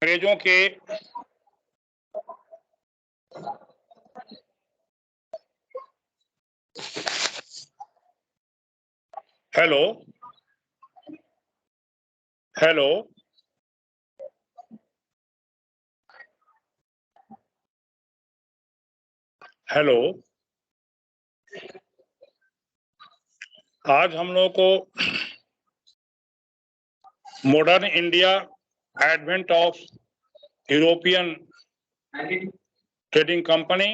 अंग्रेजों के hello hello hello आज हम लोगों को modern India advent of European trading company,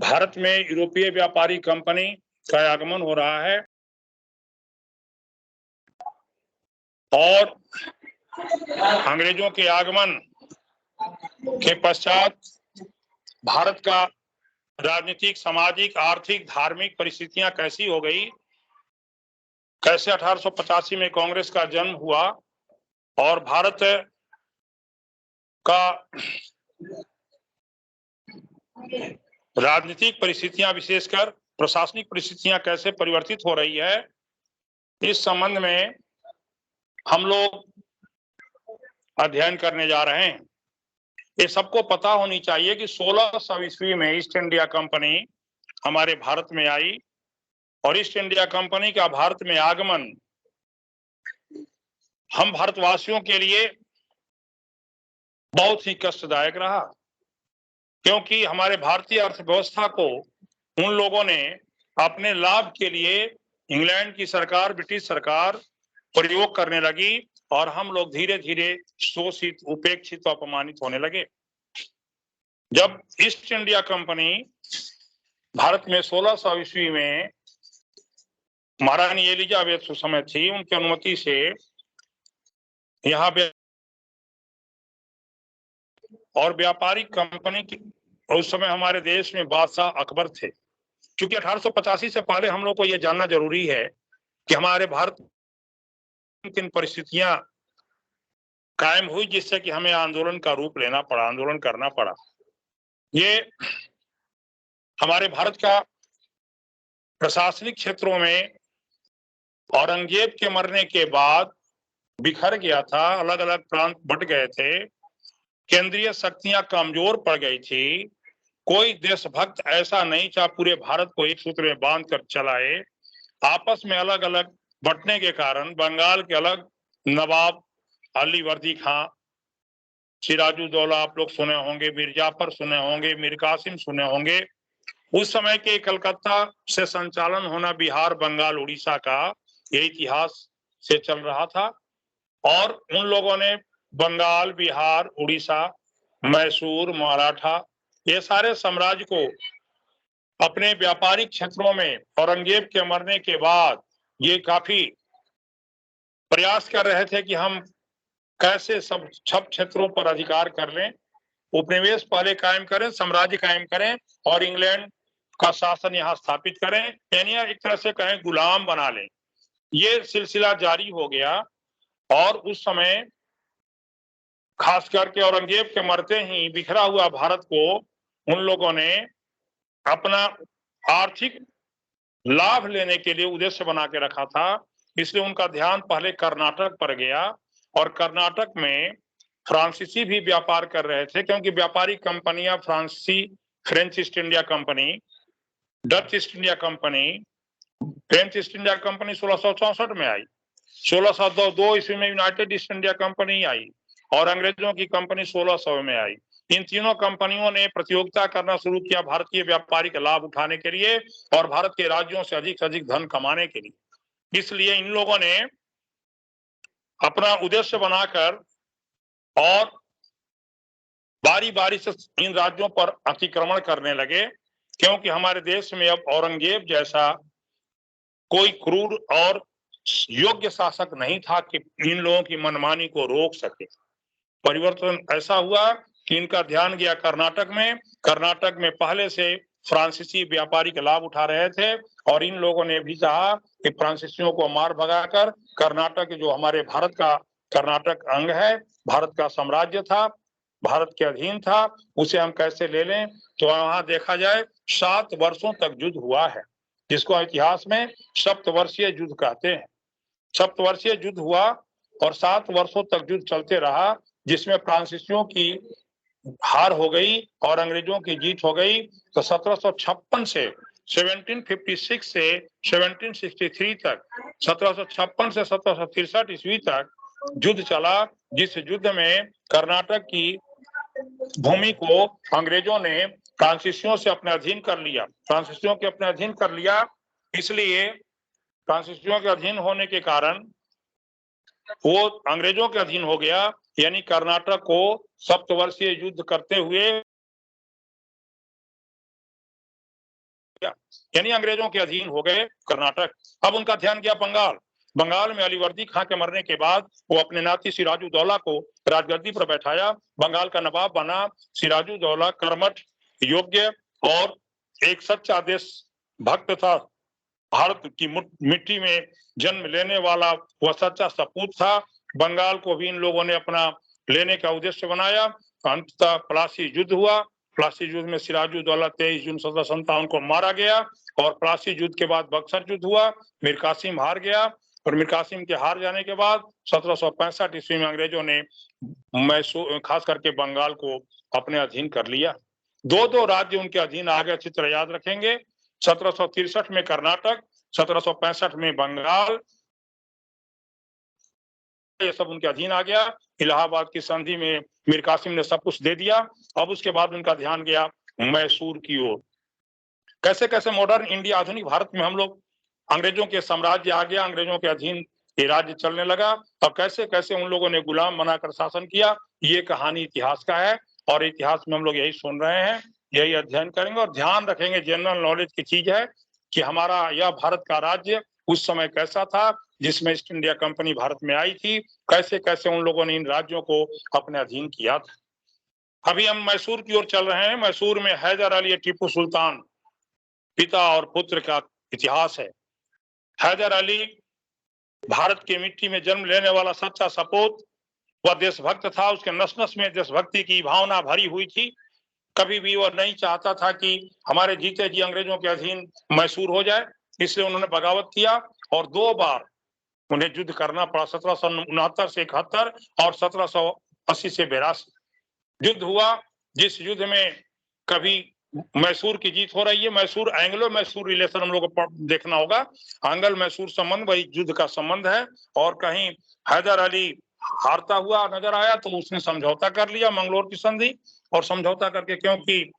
Bharat में यूरोपीय व्यापारी कंपनी का आगमन हो रहा है और अंग्रेजों के आगमन के पश्चात भारत का राजनीतिक, सामाजिक, आर्थिक, धार्मिक परिस्थितियां कैसी हो गई, कैसे 1885 में कांग्रेस का जन्म हुआ और भारत का राजनीतिक परिस्थितियां, विशेषकर प्रशासनिक परिस्थितियां कैसे परिवर्तित हो रही है, इस संबंध में हम लोग अध्ययन करने जा रहे हैं। ये सबको पता होनी चाहिए कि 1600 ईस्वी में ईस्ट इंडिया कंपनी हमारे भारत में आई और ईस्ट इंडिया कंपनी का भारत में आगमन हम भारतवासियों के लिए बहुत ही कष्टदायक रहा, क्योंकि हमारे भारतीय अर्थव्यवस्था को उन लोगों ने अपने लाभ के लिए इंग्लैंड की सरकार, ब्रिटिश सरकार प्रयोग करने लगी और हम लोग धीरे धीरे शोषित, उपेक्षित और अपमानित होने लगे। जब ईस्ट इंडिया कंपनी भारत में 1600 ईस्वी में महारानी एलिजाबेथ उस समय थी, उनकी अनुमति से यहाँ और व्यापारिक कंपनी की, उस समय हमारे देश में बादशाह अकबर थे। क्योंकि 1885 से पहले हम लोग को यह जानना जरूरी है कि हमारे भारत में किन परिस्थितियां कायम हुई जिससे कि हमें आंदोलन का रूप लेना पड़ा, आंदोलन करना पड़ा। ये हमारे भारत का प्रशासनिक क्षेत्रों में औरंगजेब के मरने के बाद बिखर गया था, अलग अलग प्रांत बट गए थे, केंद्रीय शक्तियां कमजोर पड़ गई थी, कोई देशभक्त ऐसा नहीं था पूरे भारत को एक सूत्र में बांध कर चलाए। आपस में अलग अलग बंटने के कारण बंगाल के अलग नवाब अली वर्दी खां, सिराजुद्दौला आप लोग सुने होंगे, मीर जाफर सुने होंगे, मीर कासिम सुने होंगे। उस समय के कलकत्ता से संचालन होना बिहार, बंगाल, उड़ीसा का ये इतिहास से चल रहा था और उन लोगों ने बंगाल, बिहार, उड़ीसा, मैसूर, मराठा ये सारे साम्राज्य को अपने व्यापारिक क्षेत्रों में औरंगजेब के मरने के बाद ये काफी प्रयास कर रहे थे कि हम कैसे सब क्षेत्रों पर अधिकार कर लें, उपनिवेश पहले कायम करें, साम्राज्य कायम करें और इंग्लैंड का शासन यहाँ स्थापित करें, यानी एक तरह से कहें गुलाम बना लें। ये सिलसिला जारी हो गया और उस समय खास करके औरंगजेब के मरते ही बिखरा हुआ भारत को उन लोगों ने अपना आर्थिक लाभ लेने के लिए उद्देश्य बना के रखा था। इसलिए उनका ध्यान पहले कर्नाटक पर गया और कर्नाटक में फ्रांसीसी भी व्यापार कर रहे थे, क्योंकि व्यापारिक कंपनियां फ्रांसीसी, French east India company, Dutch east India company, French east India company 1664 में आई, 1602 ईस्वी में यूनाइटेड ईस्ट इंडिया कंपनी आई और अंग्रेजों की कंपनी 1600 में आई। इन तीनों कंपनियों ने प्रतियोगिता करना शुरू किया भारतीय व्यापारी का लाभ उठाने के लिए और भारत के राज्यों से अधिक धन कमाने के लिए। इसलिए इन लोगों ने अपना उद्देश्य बनाकर और बारी बारी से इन राज्यों पर अतिक्रमण करने लगे, क्योंकि हमारे देश में अब औरंगजेब जैसा कोई क्रूर और योग्य शासक नहीं था कि इन लोगों की मनमानी को रोक सके। परिवर्तन ऐसा हुआ कि इनका ध्यान गया कर्नाटक में। कर्नाटक में पहले से फ्रांसीसी व्यापारी का लाभ उठा रहे थे और इन लोगों ने भी चाहा कि फ्रांसीसियों को मार भगाकर कर्नाटक, जो हमारे भारत का कर्नाटक अंग है, भारत का साम्राज्य था, भारत के अधीन था, उसे हम कैसे ले लें। तो वहां देखा जाए 7 वर्षों तक युद्ध हुआ है, जिसको इतिहास में सप्तवर्षीय युद्ध कहते हैं। सप्तवर्षीय युद्ध हुआ और 7 वर्षों तक युद्ध चलते रहा। जिसमें फ्रांसीसियों की हार हो गई और अंग्रेजों की जीत हो गई। तो 1756 से 1756 से 1763 तक, 1756 से 1763 ईस्वी तक युद्ध चला, जिस युद्ध में कर्नाटक की भूमि को अंग्रेजों ने फ्रांसीसियों से अपने अधीन कर लिया। फ्रांसीसियों के अपने अधीन कर लिया, इसलिए फ्रांसीसियों के अधीन होने के कारण वो अंग्रेजों के अधीन हो गया, यानी कर्नाटक को सप्तवर्षीय युद्ध करते हुए, यानी अंग्रेजों के अधीन हो गए कर्नाटक। अब उनका ध्यान गया बंगाल। बंगाल में अलीवर्दी खां के मरने के बाद वो अपने नाती सिराजुद्दौला को राजगद्दी पर बैठाया। बंगाल का नवाब बना सिराजुद्दौला। कर्मठ, योग्य और एक सच्चा देश भक्त था। भारत की मिट्टी में जन्म लेने वाला वह सच्चा सपूत था। बंगाल को भी इन लोगों ने अपना लेने का उद्देश्य बनाया। अंततः प्लासी युद्ध हुआ। प्लासी युद्ध में सिराजुद्दौला 23 जून 1757 को मारा गया और प्लासी युद्ध के बाद बक्सर युद्ध हुआ। मीर कासिम हार गया और मीर कासिम के हार जाने के बाद 1765 ईस्वी में अंग्रेजों ने मैसूर, खास करके बंगाल को अपने अधीन कर लिया। दो राज्य उनके अधीन आ गए। चित्र याद रखेंगे, 1763 में कर्नाटक, 1765 में बंगाल, ये सब उनके अधीन आ गया। इलाहाबाद की संधि में मीर कासिम ने सब कुछ दे दिया। अब उसके बाद उनका ध्यान गया मैसूर की ओर। कैसे कैसे मॉडर्न इंडिया, आधुनिक भारत में हम लोग, अंग्रेजों के साम्राज्य आ गया, अंग्रेजों के अधीन ये राज्य चलने लगा और कैसे कैसे उन लोगों ने गुलाम बनाकर शासन किया, ये कहानी इतिहास का है और इतिहास में हम लोग यही सुन रहे हैं, यही अध्ययन करेंगे और ध्यान रखेंगे। जनरल नॉलेज की चीज है कि हमारा यह भारत का राज्य उस समय कैसा था जिसमें ईस्ट इंडिया कंपनी भारत में आई थी, कैसे कैसे उन लोगों ने इन राज्यों को अपने अधीन किया था। अभी हम मैसूर की ओर चल रहे हैं। मैसूर में हैदर अली टीपू सुल्तान, पिता और पुत्र का इतिहास है। हैदर अली भारत की मिट्टी में जन्म लेने वाला सच्चा सपूत, वह देशभक्त था। उसके नस नस में देशभक्ति की भावना भरी हुई थी। कभी भी वह नहीं चाहता था कि हमारे जीते जी अंग्रेजों के अधीन मैसूर हो जाए, इसलिए उन्होंने बगावत किया और 2 बार उन्हें युद्ध करना पड़ा। 1769 से 71 और 1780 से 82 युद्ध हुआ, जिस युद्ध में कभी मैसूर की जीत हो रही है। मैसूर, एंग्लो मैसूर रिलेशन हम लोग को देखना होगा। आंग्ल मैसूर संबंध वही युद्ध का संबंध है और कहीं हैदर अली हारता हुआ नजर आया तो उसने समझौता कर लिया, मंगलोर की संधि, और समझौता करके, क्योंकि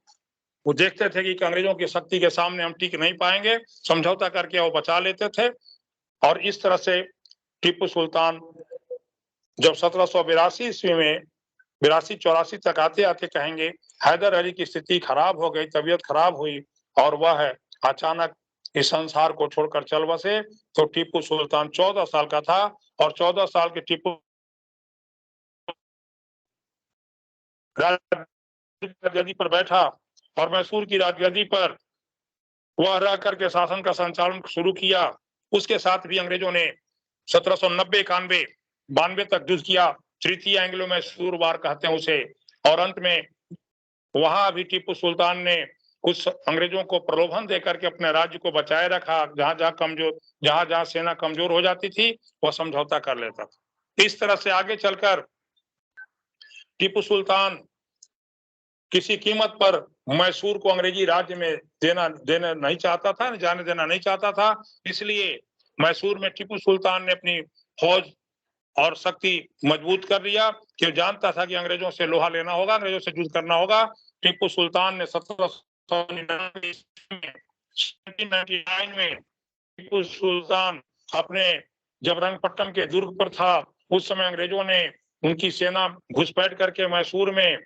वो देखते थे कि अंग्रेजों की शक्ति के सामने हम टिक नहीं पाएंगे, समझौता करके वो बचा लेते थे। और इस तरह से टीपू सुल्तान जब 1782 ईस्वी में 82-84 तक आते आते कहेंगे हैदर अली की स्थिति खराब हो गई, तबीयत खराब हुई और वह अचानक इस संसार को छोड़कर चल बसे। तो टीपू सुल्तान 14 साल का था और 14 साल के टीपू राजगद्दी पर बैठा और मैसूर की राजगद्दी पर वह रह करके शासन का संचालन शुरू किया। उसके साथ भी अंग्रेजों ने 1790, 91, 92 तक युद्ध किया। तृतीय एंग्लो मैसूर वार कहते हैं उसे। और अंत में वहां भी टीपू सुल्तान ने कुछ अंग्रेजों को प्रलोभन देकर के अपने राज्य को बचाए रखा। जहां जहां सेना कमजोर हो जाती थी वह समझौता कर लेता था। इस तरह से आगे चलकर टीपू सुल्तान किसी कीमत पर मैसूर को अंग्रेजी राज्य में देना नहीं चाहता था, जाने देना नहीं चाहता था। इसलिए मैसूर में टीपू सुल्तान ने अपनी फौज और शक्ति मजबूत कर लिया, कि जानता था कि अंग्रेजों से लोहा लेना होगा, अंग्रेजों से युद्ध करना होगा। टीपू सुल्तान ने 1799 में टीपू सुल्तान अपने जब रंगपट्टम के दुर्ग पर था, उस समय अंग्रेजों ने उनकी सेना घुसपैठ करके मैसूर में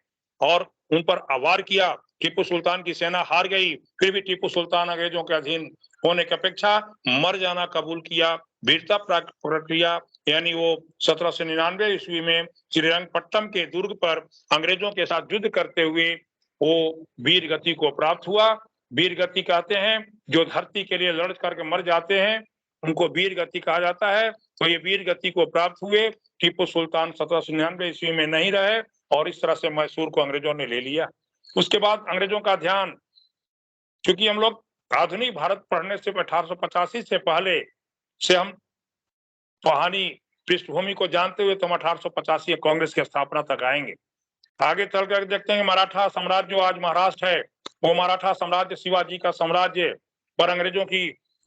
और उन पर वार किया। टीपू सुल्तान की सेना हार गई, फिर भी टीपू सुल्तान अंग्रेजों के अधीन होने की अपेक्षा मर जाना कबूल किया। वीरता प्रक्रिया, यानी वो 1799 ईस्वी में श्रीरंगपट्टम के दुर्ग पर अंग्रेजों के साथ युद्ध करते हुए वो वीर गति को प्राप्त हुआ। वीर गति कहते हैं जो धरती के लिए लड़ करके मर जाते हैं, उनको वीर गति कहा जाता है। तो ये वीर गति को प्राप्त हुए। टीपू सुल्तान 1799 ईस्वी में नहीं रहे और इस तरह से मैसूर को अंग्रेजों ने ले लिया। उसके बाद अंग्रेजों का ध्यान, क्योंकि हम लोग आधुनिक भारत पढ़ने से 1885 से पहले से हम कहानी पृष्ठभूमि को जानते हुए तो हम 1885 कांग्रेस की स्थापना तक आएंगे। आगे चलकर देखते हैं मराठा साम्राज्य जो आज महाराष्ट्र है, वो मराठा साम्राज्य शिवाजी का साम्राज्य पर अंग्रेजों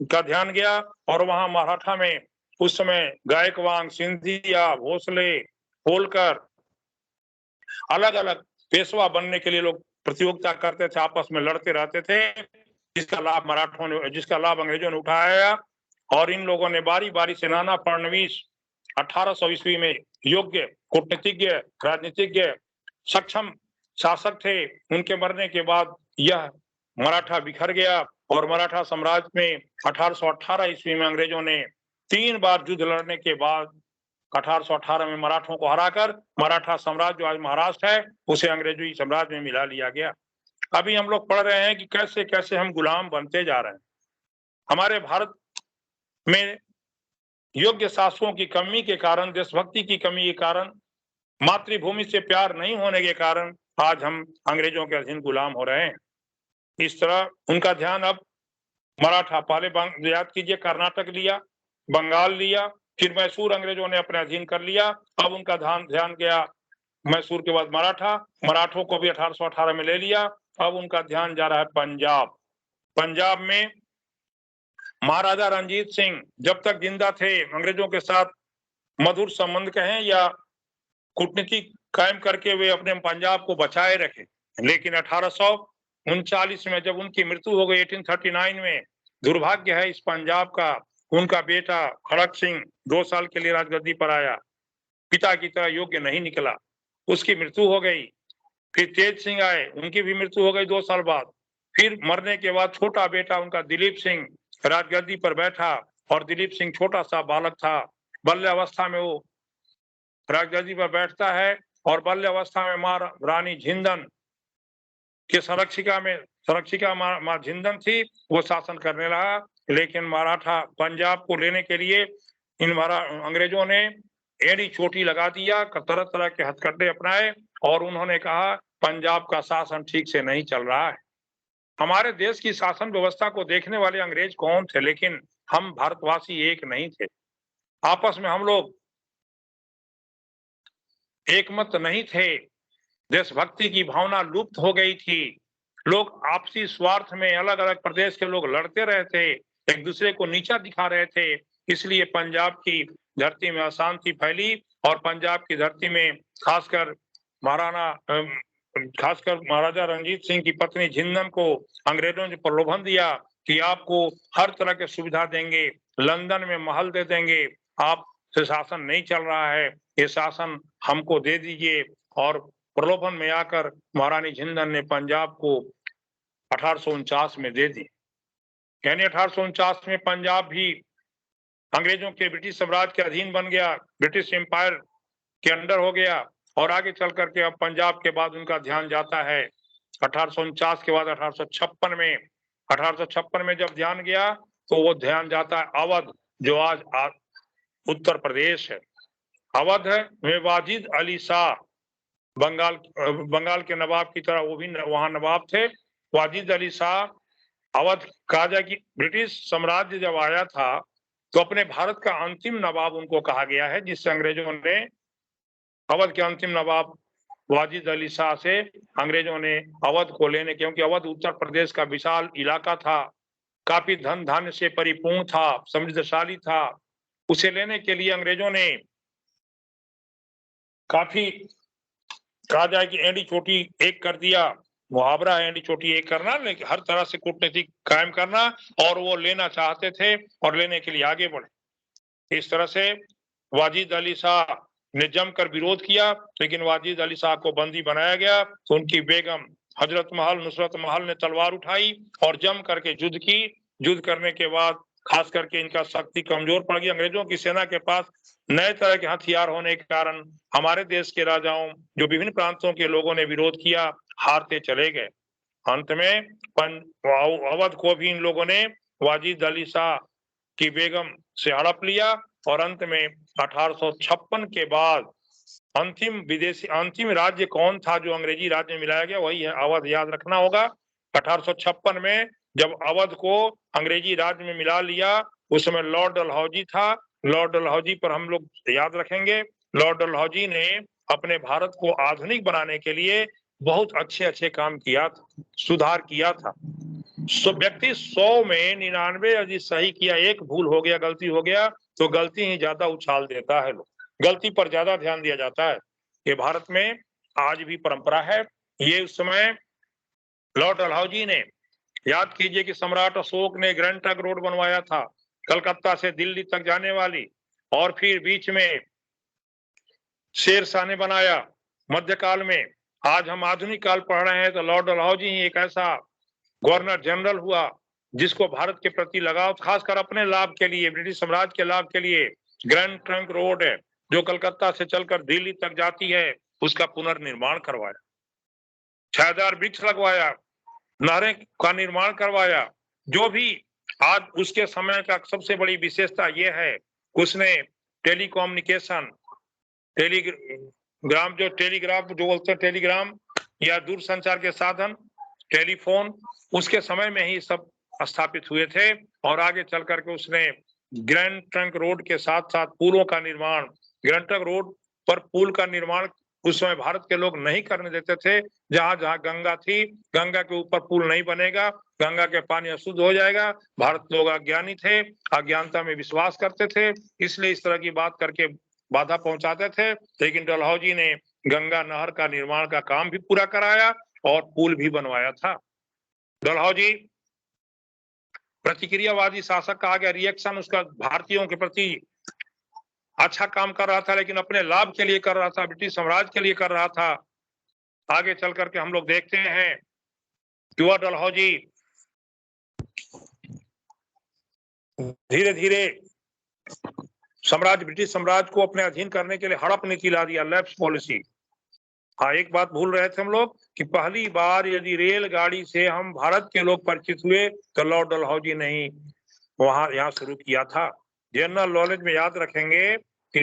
का ध्यान गया और वहां मराठा में उस समय गायकवाड़, सिंधिया, भोसले, होलकर अलग अलग पेशवा बनने के लिए लोग प्रतियोगिता करते थे, आपस में लड़ते रहते थे, जिसका लाभ अंग्रेजों ने उठाया। और इन लोगों ने बारी बारी से नाना फडणवीस 1800 ईस्वी में योग्य कूटनीतिज्ञ, राजनीतिज्ञ, सक्षम शासक थे, उनके मरने के बाद यह मराठा बिखर गया और मराठा साम्राज्य में 1818 ईस्वी में अंग्रेजों ने 3 बार युद्ध लड़ने के बाद 1818 में मराठों को हराकर मराठा साम्राज्य जो आज महाराष्ट्र है उसे अंग्रेजी साम्राज्य में मिला लिया गया। अभी हम लोग पढ़ रहे हैं कि कैसे कैसे हम गुलाम बनते जा रहे हैं। हमारे भारत में योग्य शासकों की कमी के कारण, देशभक्ति की कमी के कारण, मातृभूमि से प्यार नहीं होने के कारण आज हम अंग्रेजों के अधीन गुलाम हो रहे हैं। इस तरह उनका ध्यान अब मराठा, पहले याद कीजिए कर्नाटक लिया, बंगाल लिया, फिर मैसूर अंग्रेजों ने अपने अधीन कर लिया। अब उनका ध्यान गया मैसूर के बाद मराठों को भी 1818 में ले लिया। अब उनका ध्यान जा रहा है पंजाब। पंजाब में महाराजा रणजीत सिंह जब तक जिंदा थे अंग्रेजों के साथ मधुर संबंध कहें या कूटनीति कायम करके वे अपने पंजाब को बचाए रखे। लेकिन 1839 में जब उनकी मृत्यु हो गई 1839 में, दुर्भाग्य है इस पंजाब का, उनका बेटा खड़क सिंह 2 साल के लिए राजगद्दी पर आया, पिता की तरह योग्य नहीं निकला, उसकी मृत्यु हो गई। फिर तेज सिंह आए, उनकी भी मृत्यु हो गई 2 साल बाद। फिर मरने के बाद छोटा बेटा उनका दिलीप सिंह राजगद्दी पर बैठा और दिलीप सिंह छोटा सा बालक था, बाल्यावस्था में वो राजगद्दी पर बैठता है और बाल्यावस्था में मां रानी झिंदन के संरक्षिका मां झिंदन थी, वो शासन करने लगा। लेकिन मराठा पंजाब को लेने के लिए इन अंग्रेजों ने एड़ी चोटी लगा दिया, तरह तरह के हथकंडे अपनाए और उन्होंने कहा पंजाब का शासन ठीक से नहीं चल रहा है। हमारे देश की शासन व्यवस्था को देखने वाले अंग्रेज कौन थे, लेकिन हम भारतवासी एक नहीं थे। आपस में हम लोग एकमत नहीं थे, देशभक्ति की भावना लुप्त हो गई थी, लोग आपसी स्वार्थ में अलग अलग प्रदेश के लोग लड़ते रहे थे, एक दूसरे को नीचा दिखा रहे थे। इसलिए पंजाब की धरती में अशांति फैली और पंजाब की धरती में खासकर महाराजा रणजीत सिंह की पत्नी झिंदन को अंग्रेजों ने प्रलोभन दिया कि आपको हर तरह की सुविधा देंगे, लंदन में महल दे देंगे, आप से शासन नहीं चल रहा है, ये शासन हमको दे दीजिए। और प्रलोभन में आकर महारानी झिंदन ने पंजाब को 1849 में दे दी। यानी 1849 में पंजाब भी अंग्रेजों के ब्रिटिश साम्राज्य के अधीन बन गया, ब्रिटिश एम्पायर के अंडर हो गया। और आगे चल करके अब पंजाब के बाद उनका ध्यान जाता है 1849 के बाद 1856 में। 1856 में जब ध्यान गया तो वो ध्यान जाता है अवध, जो आज उत्तर प्रदेश है। अवध में वाजिद अली शाह, बंगाल के नवाब की तरह वो भी वहां नवाब थे। वाजिद अली शाह अवध राजा की, ब्रिटिश साम्राज्य जब आया था तो अपने भारत का अंतिम नवाब उनको कहा गया है, जिससे अंग्रेजों ने अवध के अंतिम नवाब वाजिद अली शाह से अंग्रेजों ने अवध को लेने, क्योंकि अवध उत्तर प्रदेश का विशाल इलाका था, काफी धन धान्य से परिपूर्ण था, समृद्धशाली था, उसे लेने के लिए अंग्रेजों ने काफी कहा जाए कि एंडी चोटी एक कर दिया, मुहावरा है एंडी चोटी एक करना, लेकिन हर तरह से कूटनीति कायम करना, और वो लेना चाहते थे और लेने के लिए आगे बढ़े। इस तरह से वाजिद अली शाह ने जमकर विरोध किया, लेकिन वाजिद अली शाह को बंदी बनाया गया तो उनकी बेगम हजरत महल नुसरत महल ने तलवार उठाई और जम करके युद्ध की। युद्ध करने के बाद खास करके इनका शक्ति कमजोर पड़ गई। अंग्रेजों की सेना के पास नए तरह के हथियार होने के कारण हमारे देश के राजाओं, जो विभिन्न प्रांतों के लोगों ने विरोध किया, हारते चले गए। अंत में अवध को भी इन लोगों ने वाजिद अली शाह की बेगम से हड़प लिया और अंत में 1856 के बाद अंतिम राज्य कौन था जो अंग्रेजी राज्य में मिलाया गया, वही है अवध। याद रखना होगा 1856 में जब अवध को अंग्रेजी राज्य में मिला लिया, उस समय लॉर्ड डलहौजी था लॉर्ड डलहौजी पर हम लोग याद रखेंगे। लॉर्ड डलहौजी ने अपने भारत को आधुनिक बनाने के लिए बहुत अच्छे अच्छे काम किया, सुधार किया था। व्यक्ति 100 में 99 यदि सही किया, एक भूल हो गया, गलती हो गया, तो गलती ही ज्यादा उछाल देता है लोग, गलती पर ज्यादा ध्यान दिया जाता है। ये भारत में आज भी परंपरा है। ये उस समय लॉर्ड डलहौजी ने, याद कीजिए कि सम्राट अशोक ने ग्रैंड ट्रंक रोड बनवाया था, कलकत्ता से दिल्ली तक जाने वाली, और फिर बीच में शेरशाह ने बनाया मध्यकाल में। आज हम आधुनिक काल पढ़ रहे हैं तो लॉर्ड डलहौजी ही एक ऐसा गवर्नर जनरल हुआ जिसको भारत के प्रति लगाव, खासकर अपने लाभ के लिए, ब्रिटिश साम्राज्य के लाभ के लिए, ग्रैंड ट्रंक रोड है जो कलकत्ता से चलकर दिल्ली तक जाती है, उसका पुनर्निर्माण करवाया, छायादार वृक्ष लगवाया, नहरें का निर्माण करवाया। जो भी आज उसके समय का सबसे बड़ी विशेषता यह है, उसने टेलीकम्युनिकेशन, टेलीग्राम, जो टेलीग्राफ जो बोलते हैं, टेलीग्राम या दूरसंचार के साधन, टेलीफोन, उसके समय में ही सब स्थापित हुए थे। और आगे चल करके उसने ग्रैंड ट्रंक रोड के साथ साथ पुलों का निर्माण, ग्रैंड ट्रंक रोड पर पुल का निर्माण उस समय भारत के लोग नहीं करने देते थे। जहां जहां गंगा थी, गंगा के ऊपर पुल नहीं बनेगा, गंगा के पानी अशुद्ध हो जाएगा। भारत लोग अज्ञानी थे, अज्ञानता में विश्वास करते थे, इसलिए इस तरह की बात करके बाधा पहुंचाते थे। लेकिन डलहौजी ने गंगा नहर का निर्माण का काम भी पूरा कराया और पुल भी बनवाया था। डलहौजी प्रतिक्रियावादी शासक कहा गया, रिएक्शन उसका भारतीयों के प्रति अच्छा काम कर रहा था, लेकिन अपने लाभ के लिए कर रहा था, ब्रिटिश साम्राज्य के लिए कर रहा था। आगे चल करके हम लोग देखते हैं कि वह डलहौजी धीरे धीरे ब्रिटिश साम्राज्य को अपने अधीन करने के लिए हड़प नीति ला दिया, लैप्स पॉलिसी। हाँ, एक बात भूल रहे थे हम लोग कि पहली बार यदि रेलगाड़ी से हम भारत के लोग परिचित हुए तो लॉर्ड डलहौजी ने ही यहाँ शुरू किया था। जनरल नॉलेज में याद रखेंगे कि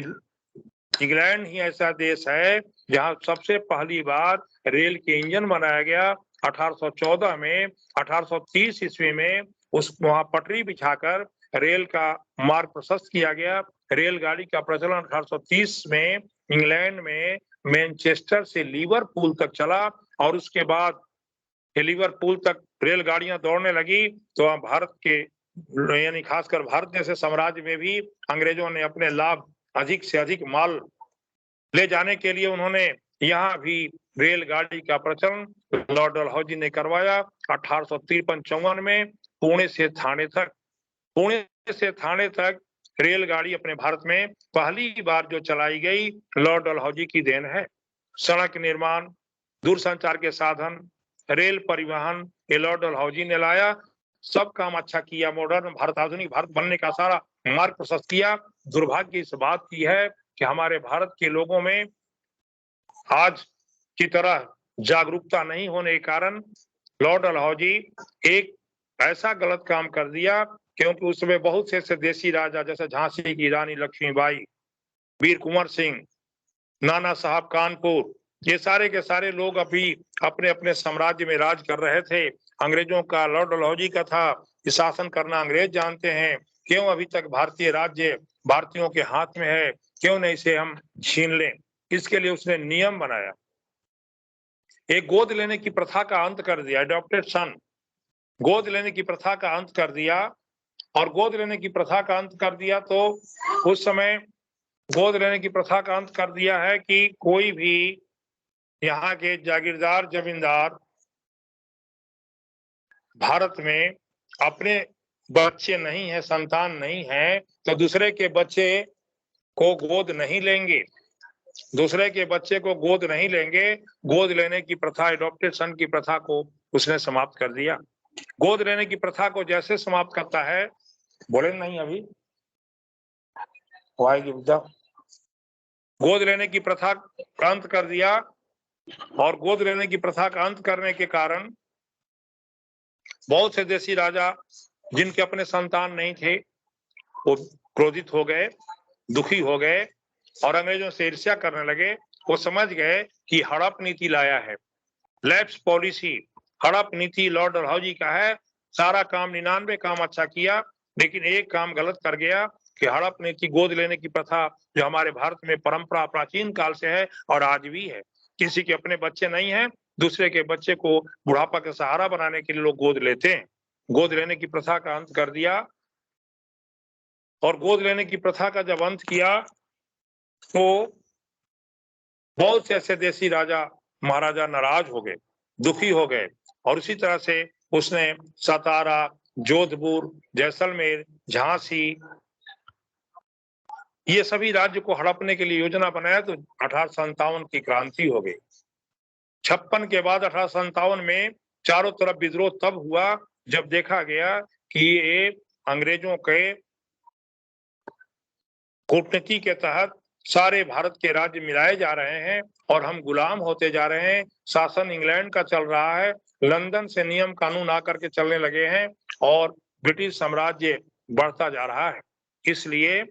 इंग्लैंड ही ऐसा देश है जहां सबसे पहली बार रेल के इंजन बनाया गया 1814 में। 1830 ईस्वी में वहां पटरी बिछाकर रेल का मार्ग प्रशस्त किया गया। रेलगाड़ी का प्रचलन 1830 में इंग्लैंड में मैनचेस्टर से लिवरपूल तक चला, और उसके बाद लिवरपूल तक रेलगाड़ियां दौड़ने लगी। तो भारत के, यानी खासकर भारत जैसे साम्राज्य में भी अंग्रेजों ने अपने लाभ, अधिक से अधिक माल ले जाने के लिए उन्होंने यहाँ भी रेलगाड़ी का प्रचलन लॉर्ड डलहौजी ने करवाया। 1853-54 में पुणे से थाने तक रेलगाड़ी अपने भारत में पहली बार जो चलाई गई, लॉर्ड डलहौजी की देन है। सड़क निर्माण, दूरसंचार के साधन, रेल परिवहन, ये लॉर्ड डलहौजी ने लाया। सब काम अच्छा किया, मॉडर्न भारत, आधुनिक भारत बनने का सारा मार्ग प्रशस्त किया। दुर्भाग्य इस बात की है कि हमारे भारत के लोगों में आज की तरह जागरूकता नहीं होने के कारण लॉर्ड डलहौजी एक ऐसा गलत काम कर दिया, क्योंकि उसमें बहुत से ऐसे देसी राजा, जैसे झांसी की रानी लक्ष्मीबाई, वीर कुंवर सिंह, नाना साहब कानपुर, ये सारे के सारे लोग अभी अपने अपने साम्राज्य में राज कर रहे थे। अंग्रेजों का, लॉर्ड डलहौजी का था कि शासन करना अंग्रेज जानते हैं, क्यों अभी तक भारतीय राज्य भारतीयों के हाथ में है, क्यों नहीं इसे हम छीन लें। इसके लिए उसने नियम बनाया, एक गोद लेने की प्रथा का अंत कर दिया, अडॉप्टेड सन, गोद लेने की प्रथा का अंत कर दिया। और गोद लेने की प्रथा का अंत कर दिया तो उस समय गोद लेने की प्रथा का अंत कर दिया है कि कोई भी यहाँ के जागीरदार जमींदार भारत में अपने बच्चे नहीं है, संतान नहीं है, तो दूसरे के बच्चे को गोद नहीं लेंगे, दूसरे के बच्चे को गोद नहीं लेंगे। गोद लेने की प्रथा, एडॉप्टेड सन की प्रथा को उसने समाप्त कर दिया। गोद लेने की प्रथा को जैसे समाप्त करता है, बोले नहीं अभी आएगी बुद्धा, गोद लेने की प्रथा का अंत कर दिया। और गोद लेने की प्रथा का अंत करने के कारण बहुत से देसी राजा जिनके अपने संतान नहीं थे, वो क्रोधित हो गए, दुखी हो गए और अंग्रेजों से ईर्ष्या करने लगे। वो समझ गए कि हड़प नीति लाया है, लैप्स पॉलिसी, हड़प नीति लॉर्ड डलहौजी का है। सारा काम 99 काम अच्छा किया, लेकिन एक काम गलत कर गया। कि हड़प नीति, गोद लेने की प्रथा जो हमारे भारत में परंपरा प्राचीन काल से है और आज भी है। किसी के अपने बच्चे नहीं है, दूसरे के बच्चे को बुढ़ापा का सहारा बनाने के लिए लोग गोद लेते हैं। गोद लेने की प्रथा का अंत कर दिया, और गोद लेने की प्रथा का जब अंत किया तो बहुत से ऐसे देसी राजा महाराजा नाराज हो गए, दुखी हो गए, और उसी तरह से उसने सतारा, जोधपुर, जैसलमेर, झांसी, ये सभी राज्य को हड़पने के लिए योजना बनाया। तो 1857 की क्रांति हो गई। 56 के बाद 1857 में चारों तरफ विद्रोह तब हुआ जब देखा गया कि ये अंग्रेजों के कूटनीति के तहत सारे भारत के राज्य मिलाए जा रहे हैं और हम गुलाम होते जा रहे हैं। शासन इंग्लैंड का चल रहा है, लंदन से नियम कानून आकर के चलने लगे हैं और ब्रिटिश साम्राज्य बढ़ता जा रहा है। इसलिए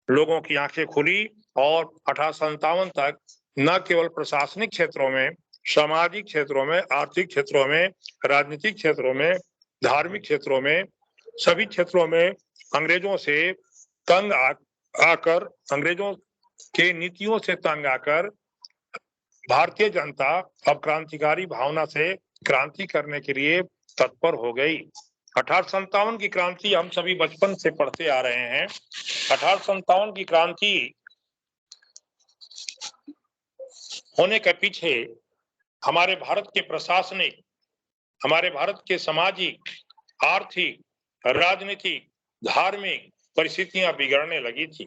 लोगों की आंखें खुली और 1857 तक न केवल प्रशासनिक क्षेत्रों में, सामाजिक क्षेत्रों में, आर्थिक क्षेत्रों में, राजनीतिक क्षेत्रों में, धार्मिक क्षेत्रों में, सभी क्षेत्रों में अंग्रेजों से तंग आकर, अंग्रेजों के नीतियों से तंग आकर भारतीय जनता अब क्रांतिकारी भावना से क्रांति करने के लिए तत्पर हो गई। 1857 की क्रांति हम सभी बचपन से पढ़ते आ रहे हैं। 1857 की क्रांति होने के पीछे हमारे भारत के प्रशासनिक, हमारे भारत के सामाजिक, आर्थिक, राजनीतिक, धार्मिक परिस्थितियां बिगड़ने लगी थी।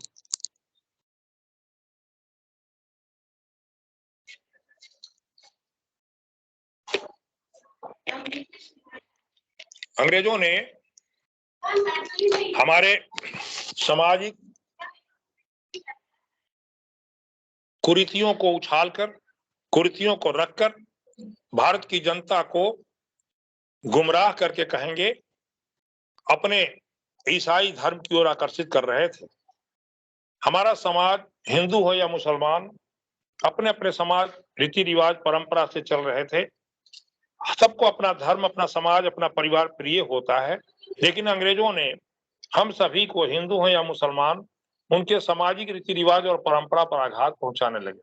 अंग्रेजों ने हमारे सामाजिक कुरीतियों को उछालकर, कुरीतियों को रखकर भारत की जनता को गुमराह करके कहेंगे अपने ईसाई धर्म की ओर आकर्षित कर रहे थे। हमारा समाज, हिंदू हो या मुसलमान, अपने अपने समाज, रीति रिवाज, परंपरा से चल रहे थे। सबको अपना धर्म, अपना समाज, अपना परिवार प्रिय होता है, लेकिन अंग्रेजों ने हम सभी को, हिंदू हो या मुसलमान, उनके सामाजिक रीति रिवाज और परंपरा पर आघात पहुंचाने लगे।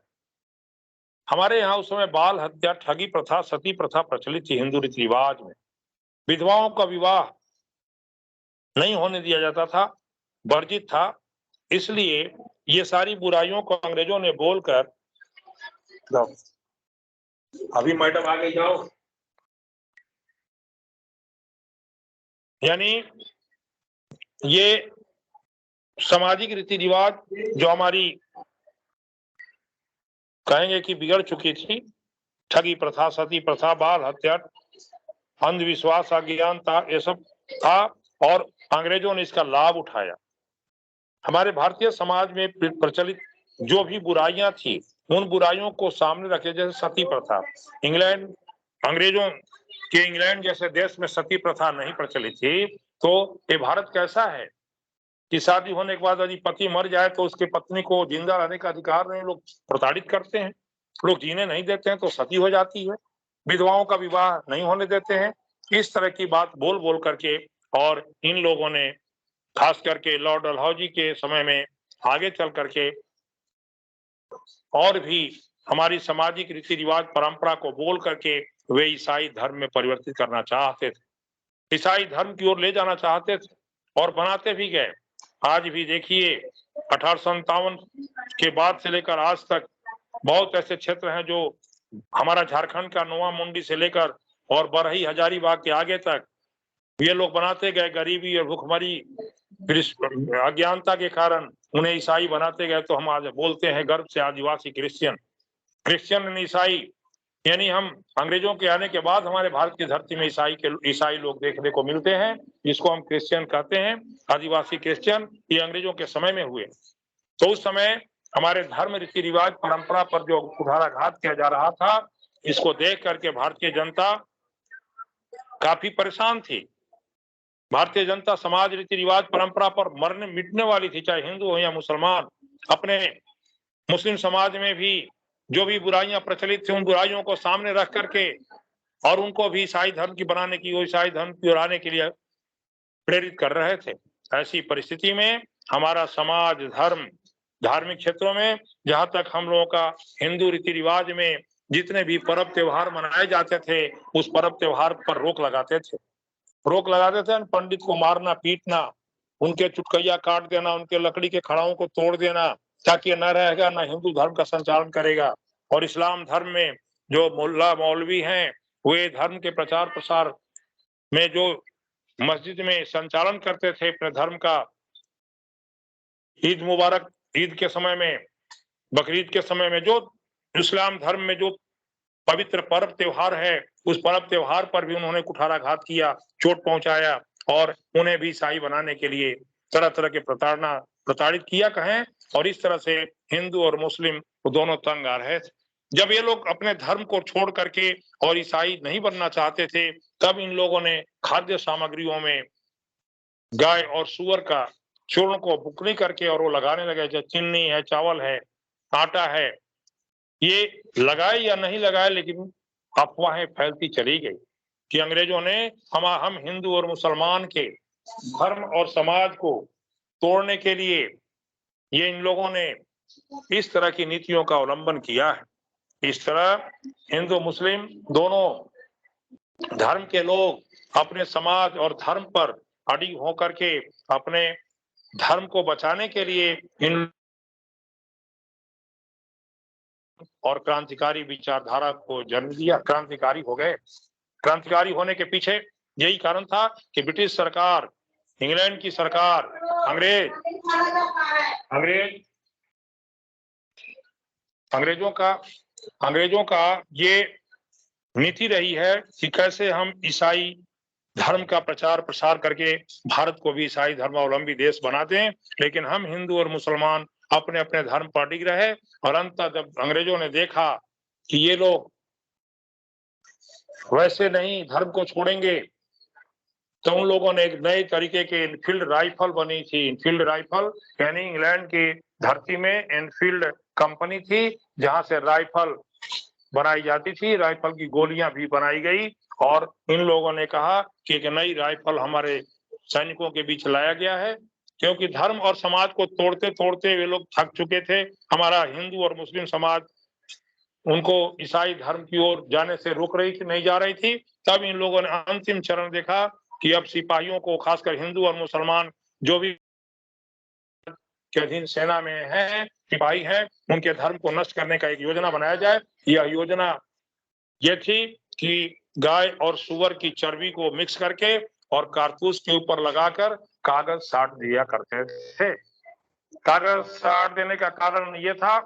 हमारे यहाँ उस समय बाल हत्या, ठगी प्रथा, सती प्रथा प्रचलित थी। हिंदू रीति रिवाज में विधवाओं का विवाह नहीं होने दिया जाता था, वर्जित था। इसलिए ये सारी बुराइयों को अंग्रेजों ने बोलकर, अभी मैडम आ गई, जाओ, यानी ये सामाजिक रीति रिवाज जो हमारी कहेंगे कि बिगड़ चुकी थी, ठगी प्रथा, सती प्रथा, बाल हत्या, अंधविश्वास, अज्ञानता, ये सब था और अंग्रेजों ने इसका लाभ उठाया। हमारे भारतीय समाज में प्रचलित जो भी बुराइयां थी, उन बुराइयों को सामने रखे। जैसे सती प्रथा, इंग्लैंड, अंग्रेजों के इंग्लैंड जैसे देश में सती प्रथा नहीं प्रचलित थी, तो ये भारत कैसा है कि शादी होने के बाद यदि पति मर जाए तो उसके पत्नी को जिंदा रहने का अधिकार नहीं, लोग प्रताड़ित करते हैं, लोग जीने नहीं देते हैं, तो सती हो जाती है। विधवाओं का विवाह नहीं होने देते हैं। इस तरह की बात बोल बोल करके, और इन लोगों ने खास करके लॉर्ड डलहौजी के समय में आगे चल करके और भी हमारी सामाजिक रीति रिवाज, परंपरा को बोल करके वे ईसाई धर्म में परिवर्तित करना चाहते थे, ईसाई धर्म की ओर ले जाना चाहते थे और बनाते भी गए। आज भी देखिए 1857 के बाद से लेकर आज तक बहुत ऐसे क्षेत्र हैं जो हमारा झारखंड का नोआ मुंडी से लेकर और बरही, हजारीबाग के आगे तक ये लोग बनाते गए। गरीबी और भुखमरी, अज्ञानता के कारण उन्हें ईसाई बनाते गए। तो हम आज बोलते हैं गर्व से आदिवासी क्रिश्चियन, क्रिश्चियन ईसाई, यानी हम अंग्रेजों के आने के बाद हमारे भारत की धरती में ईसाई लोग देखने को मिलते हैं, जिसको हम क्रिश्चियन कहते हैं, आदिवासी क्रिश्चियन। ये अंग्रेजों के समय में हुए। तो उस समय हमारे धर्म, रीति रिवाज, परंपरा पर जो कुठाराघात किया जा रहा था, इसको देख करके भारतीय जनता काफी परेशान थी। भारतीय जनता समाज, रीति रिवाज, परंपरा पर मरने मिटने वाली थी, चाहे हिंदू हो या मुसलमान। अपने मुस्लिम समाज में भी जो भी बुराइयां प्रचलित थी, उन बुराइयों को सामने रख करके और उनको भी ईसाई धर्म की बनाने की, ईसाई धर्म की ओर आने के लिए प्रेरित कर रहे थे। ऐसी परिस्थिति में हमारा समाज, धर्म, धार्मिक क्षेत्रों में, जहां तक हम लोगों का हिंदू रीति रिवाज में जितने भी पर्व त्योहार मनाए जाते थे, उस पर्व त्योहार पर रोक लगाते थे। पंडित को मारना, पीटना, उनके चुटकैया काट देना, उनके लकड़ी के खड़ाओं को तोड़ देना, ताकि न रहेगा, न हिंदू धर्म का संचालन करेगा। और इस्लाम धर्म में जो मुल्ला मौलवी हैं, वे धर्म के प्रचार प्रसार में जो मस्जिद में संचालन करते थे अपने धर्म का, ईद मुबारक, ईद के समय में, बकरीद के समय में, जो इस्लाम धर्म में जो पवित्र पर्व त्योहार है, उस पर्व त्योहार पर भी उन्होंने कुठाराघात किया, चोट पहुंचाया, और उन्हें भी ईसाई बनाने के लिए तरह तरह के प्रताड़ित किया कहें। और इस तरह से हिंदू और मुस्लिम दोनों तंग आ रहे थे। जब ये लोग अपने धर्म को छोड़ करके और ईसाई नहीं बनना चाहते थे, तब इन लोगों ने खाद्य सामग्रियों में गाय और सुअर का चूर्ण को बुकनी करके और वो लगाने लगे, जो चीनी है, चावल है, आटा है, ये लगाए या नहीं लगाए, लेकिन अफवाहें फैलती चली गई कि अंग्रेजों ने हम हिंदू और मुसलमान के धर्म और समाज को तोड़ने के लिए ये इन लोगों ने इस तरह की नीतियों का अवलंबन किया है। इस तरह हिंदू मुस्लिम दोनों धर्म के लोग अपने समाज और धर्म पर अड़ी होकर के अपने धर्म को बचाने के लिए इन और क्रांतिकारी विचारधारा को जन्म दिया, क्रांतिकारी हो गए। क्रांतिकारी होने के पीछे यही कारण था कि ब्रिटिश सरकार, इंग्लैंड की सरकार, अंग्रेजों का ये नीति रही है कि कैसे हम ईसाई धर्म का प्रचार प्रसार करके भारत को भी ईसाई धर्मावलंबी देश बना दें, लेकिन हम हिंदू और मुसलमान अपने अपने धर्म पर टिक रहे। और अंततः जब अंग्रेजों ने देखा कि ये लोग वैसे नहीं धर्म को छोड़ेंगे, तो उन लोगों ने एक नए तरीके के इनफील्ड राइफल बनी थी। इनफील्ड राइफल यानी इंग्लैंड की धरती में एनफील्ड कंपनी थी, जहां से राइफल बनाई जाती थी, राइफल की गोलियां भी बनाई गई। और इन लोगों ने कहा कि एक नई राइफल हमारे सैनिकों के बीच लाया गया है, क्योंकि धर्म और समाज को तोड़ते तोड़ते वे लोग थक चुके थे। हमारा हिंदू और मुस्लिम समाज उनको ईसाई धर्म की ओर जाने से रोक रही थी, नहीं जा रही थी। तब इन लोगों ने अंतिम चरण देखा कि अब सिपाहियों को, खासकर हिंदू और मुसलमान जो भी के अधीन सेना में हैं, सिपाही हैं, उनके धर्म को नष्ट करने का एक योजना बनाया जाए। यह योजना ये थी कि गाय और सुअर की चर्बी को मिक्स करके और कारतूस के ऊपर लगाकर कागज साट दिया करते थे। कागज साट देने का कारण ये था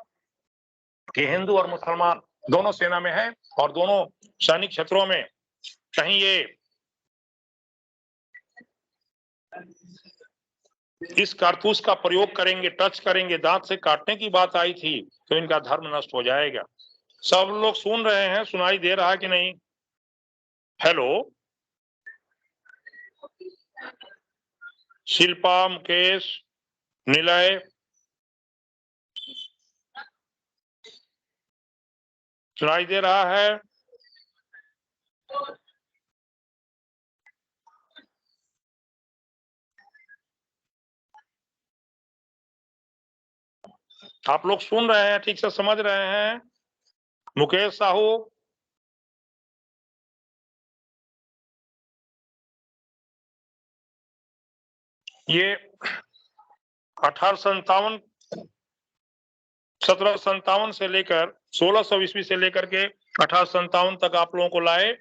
कि हिंदू और मुसलमान दोनों सेना में हैं और दोनों सैनिक क्षेत्रों में कहीं ये इस कारतूस का प्रयोग करेंगे, टच करेंगे, दांत से काटने की बात आई थी, तो इनका धर्म नष्ट हो जाएगा। सब लोग सुन रहे हैं, सुनाई दे रहा है कि नहीं? हेलो, शिल्पा, मुकेश, निलय, सुनाई दे रहा है? आप लोग सुन रहे हैं, ठीक से समझ रहे हैं? मुकेश साहू, ये 1857 1757 से लेकर 1600 ईस्वी से लेकर के 1857 तक आप लोगों को लाए।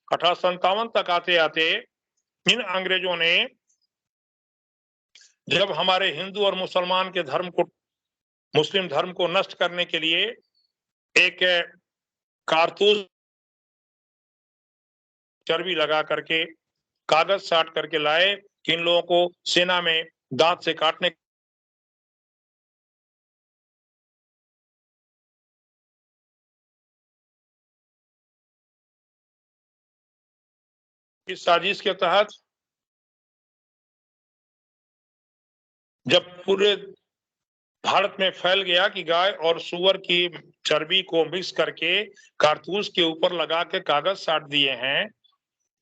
1857 तक आते आते इन अंग्रेजों ने जब हमारे हिंदू और मुसलमान के धर्म को, मुस्लिम धर्म को नष्ट करने के लिए एक कारतूस चर्बी लगा करके, कागज साट करके लाए कि इन लोगों को सेना में दांत से काटने की साजिश के तहत जब पूरे भारत में फैल गया कि गाय और सुअर की चर्बी को मिक्स करके कारतूस के ऊपर लगा के कागज साट दिए हैं,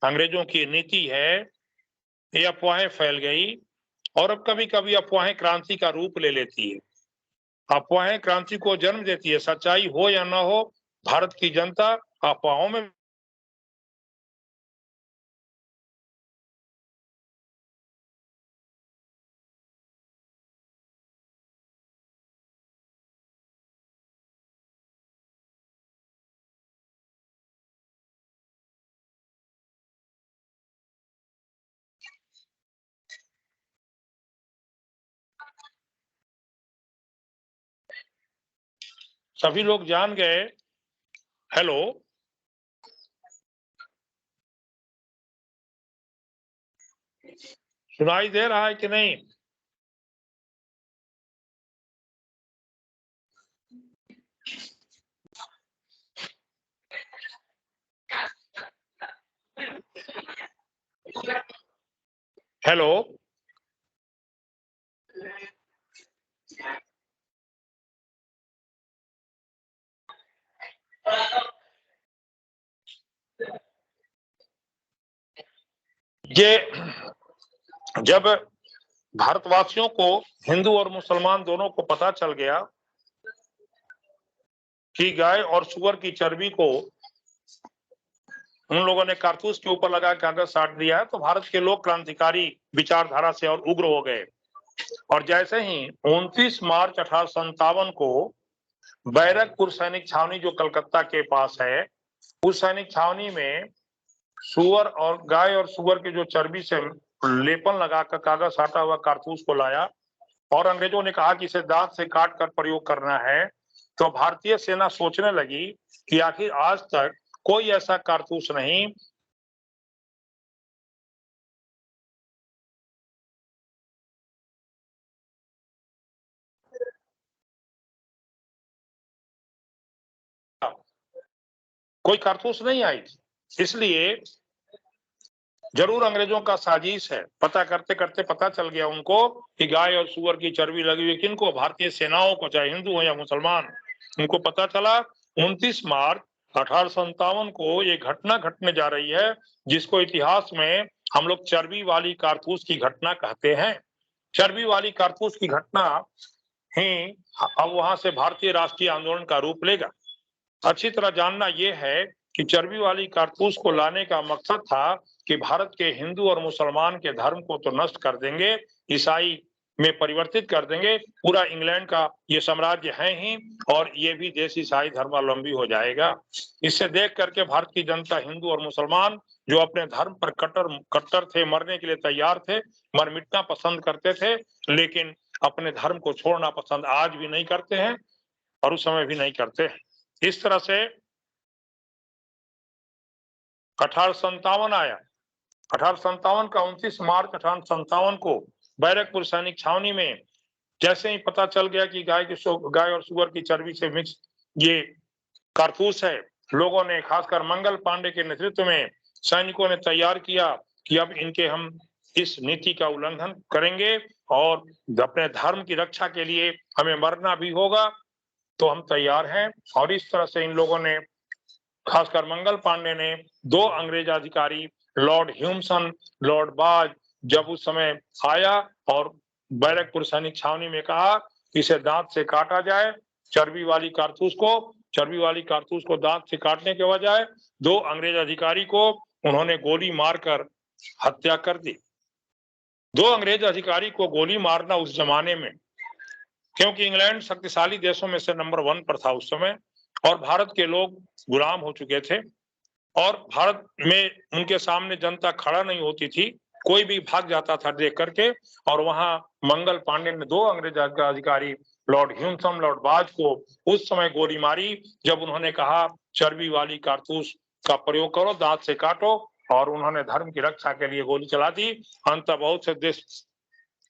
अंग्रेजों की नीति है, ये अफवाहें फैल गई। और अब कभी कभी अफवाहें क्रांति का रूप ले लेती है। अफवाहें क्रांति को जन्म देती है। सच्चाई हो या ना हो, भारत की जनता अफवाहों में सभी लोग जान गए। हेलो, सुनाई दे रहा है कि नहीं? हेलो, ये जब भारतवासियों को, हिंदू और मुसलमान दोनों को पता चल गया कि गाय और सुअर की चर्बी को उन लोगों ने कारतूस के ऊपर लगा के अंदर साट दिया है, तो भारत के लोग क्रांतिकारी विचारधारा से और उग्र हो गए। और जैसे ही 29 मार्च 1857 को बैरकपुर सैनिक छावनी जो कलकत्ता के पास है, उस सैनिक छावनी में सुअर और गाय और सुअर की जो चर्बी से लेपन लगाकर कागज साटा हुआ कारतूस को लाया और अंग्रेजों ने कहा कि इसे दांत से काट कर प्रयोग करना है, तो भारतीय सेना सोचने लगी कि आखिर आज तक कोई ऐसा कारतूस नहीं कोई कारतूस नहीं आई थी, इसलिए जरूर अंग्रेजों का साजिश है। पता करते करते पता चल गया उनको कि गाय और सुअर की चर्बी लगी हुई, किनको? भारतीय सेनाओं को, चाहे हिंदू हो या मुसलमान। उनको पता चला 29 मार्च 1857 को ये घटना घटने जा रही है, जिसको इतिहास में हम लोग चर्बी वाली कारतूस की घटना कहते हैं। चर्बी वाली कारतूस की घटना ही अब वहां से भारतीय राष्ट्रीय आंदोलन का रूप लेगा। अच्छी तरह जानना यह है कि चर्बी वाली कारतूस को लाने का मकसद था कि भारत के हिंदू और मुसलमान के धर्म को तो नष्ट कर देंगे, ईसाई में परिवर्तित कर देंगे, पूरा इंग्लैंड का ये साम्राज्य है ही, और ये भी देश ईसाई धर्मावलंबी हो जाएगा। इसे देख करके भारत की जनता, हिंदू और मुसलमान, जो अपने धर्म पर कट्टर थे, मरने के लिए तैयार थे, मर मिटना पसंद करते थे, लेकिन अपने धर्म को छोड़ना पसंद आज भी नहीं करते हैं और उस समय भी नहीं करते हैं। इस तरह से 1857 आया। 1857 का 29 मार्च 1857 को बैरकपुर सैनिक छावनी में जैसे ही पता चल गया कि गाय और सुअर की चर्बी से मिक्स ये कारतूस है, लोगों ने, खासकर मंगल पांडे के नेतृत्व में सैनिकों ने तैयार किया कि अब इनके हम इस नीति का उल्लंघन करेंगे और अपने धर्म की रक्षा के लिए हमें मरना भी होगा, तो हम तैयार हैं। और इस तरह से इन लोगों ने, खासकर मंगल पांडे ने, 2 अंग्रेज अधिकारी, लॉर्ड ह्यूमसन, लॉर्ड बाज, जब उस समय आया और बैरकपुर सैनिक छावनी में कहा कि इसे दांत से काटा जाए, चर्बी वाली कारतूस को दांत से काटने के बजाय 2 अंग्रेज अधिकारी को उन्होंने गोली मारकर हत्या कर दी। 2 अंग्रेज अधिकारी को गोली मारना उस जमाने में, क्योंकि इंग्लैंड शक्तिशाली देशों में से नंबर 1 पर था उस समय, और भारत के लोग गुलाम हो चुके थे और भारत में उनके सामने जनता खड़ा नहीं होती थी, कोई भी भाग जाता था देख करके। और वहां मंगल पांडे ने 2 अंग्रेज अधिकारी, लॉर्ड ह्यूमसन, लॉर्ड बाज को उस समय गोली मारी जब उन्होंने कहा चर्बी वाली कारतूस का प्रयोग करो, दांत से काटो, और उन्होंने धर्म की रक्षा के लिए गोली चला दी। अंत बहुत से देश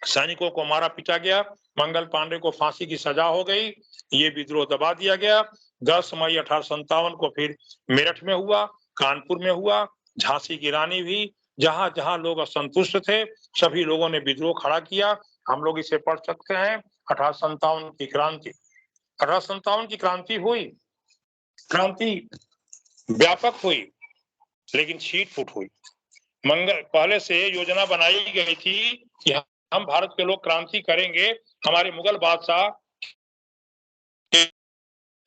सैनिकों को मारा पीटा गया, मंगल पांडे को फांसी की सजा हो गई, ये विद्रोह दबा दिया गया। 10 मई 1857 को फिर मेरठ में हुआ, कानपुर में हुआ, झांसी की रानी भी, जहां जहां लोग असंतुष्ट थे, सभी लोगों ने विद्रोह खड़ा किया। हम लोग इसे पढ़ सकते हैं, 1857 की क्रांति। 1857 की क्रांति हुई, क्रांति व्यापक हुई, लेकिन छीट फूट हुई। पहले से योजना बनाई गई थी कि हम भारत के लोग क्रांति करेंगे, हमारे मुगल बादशाह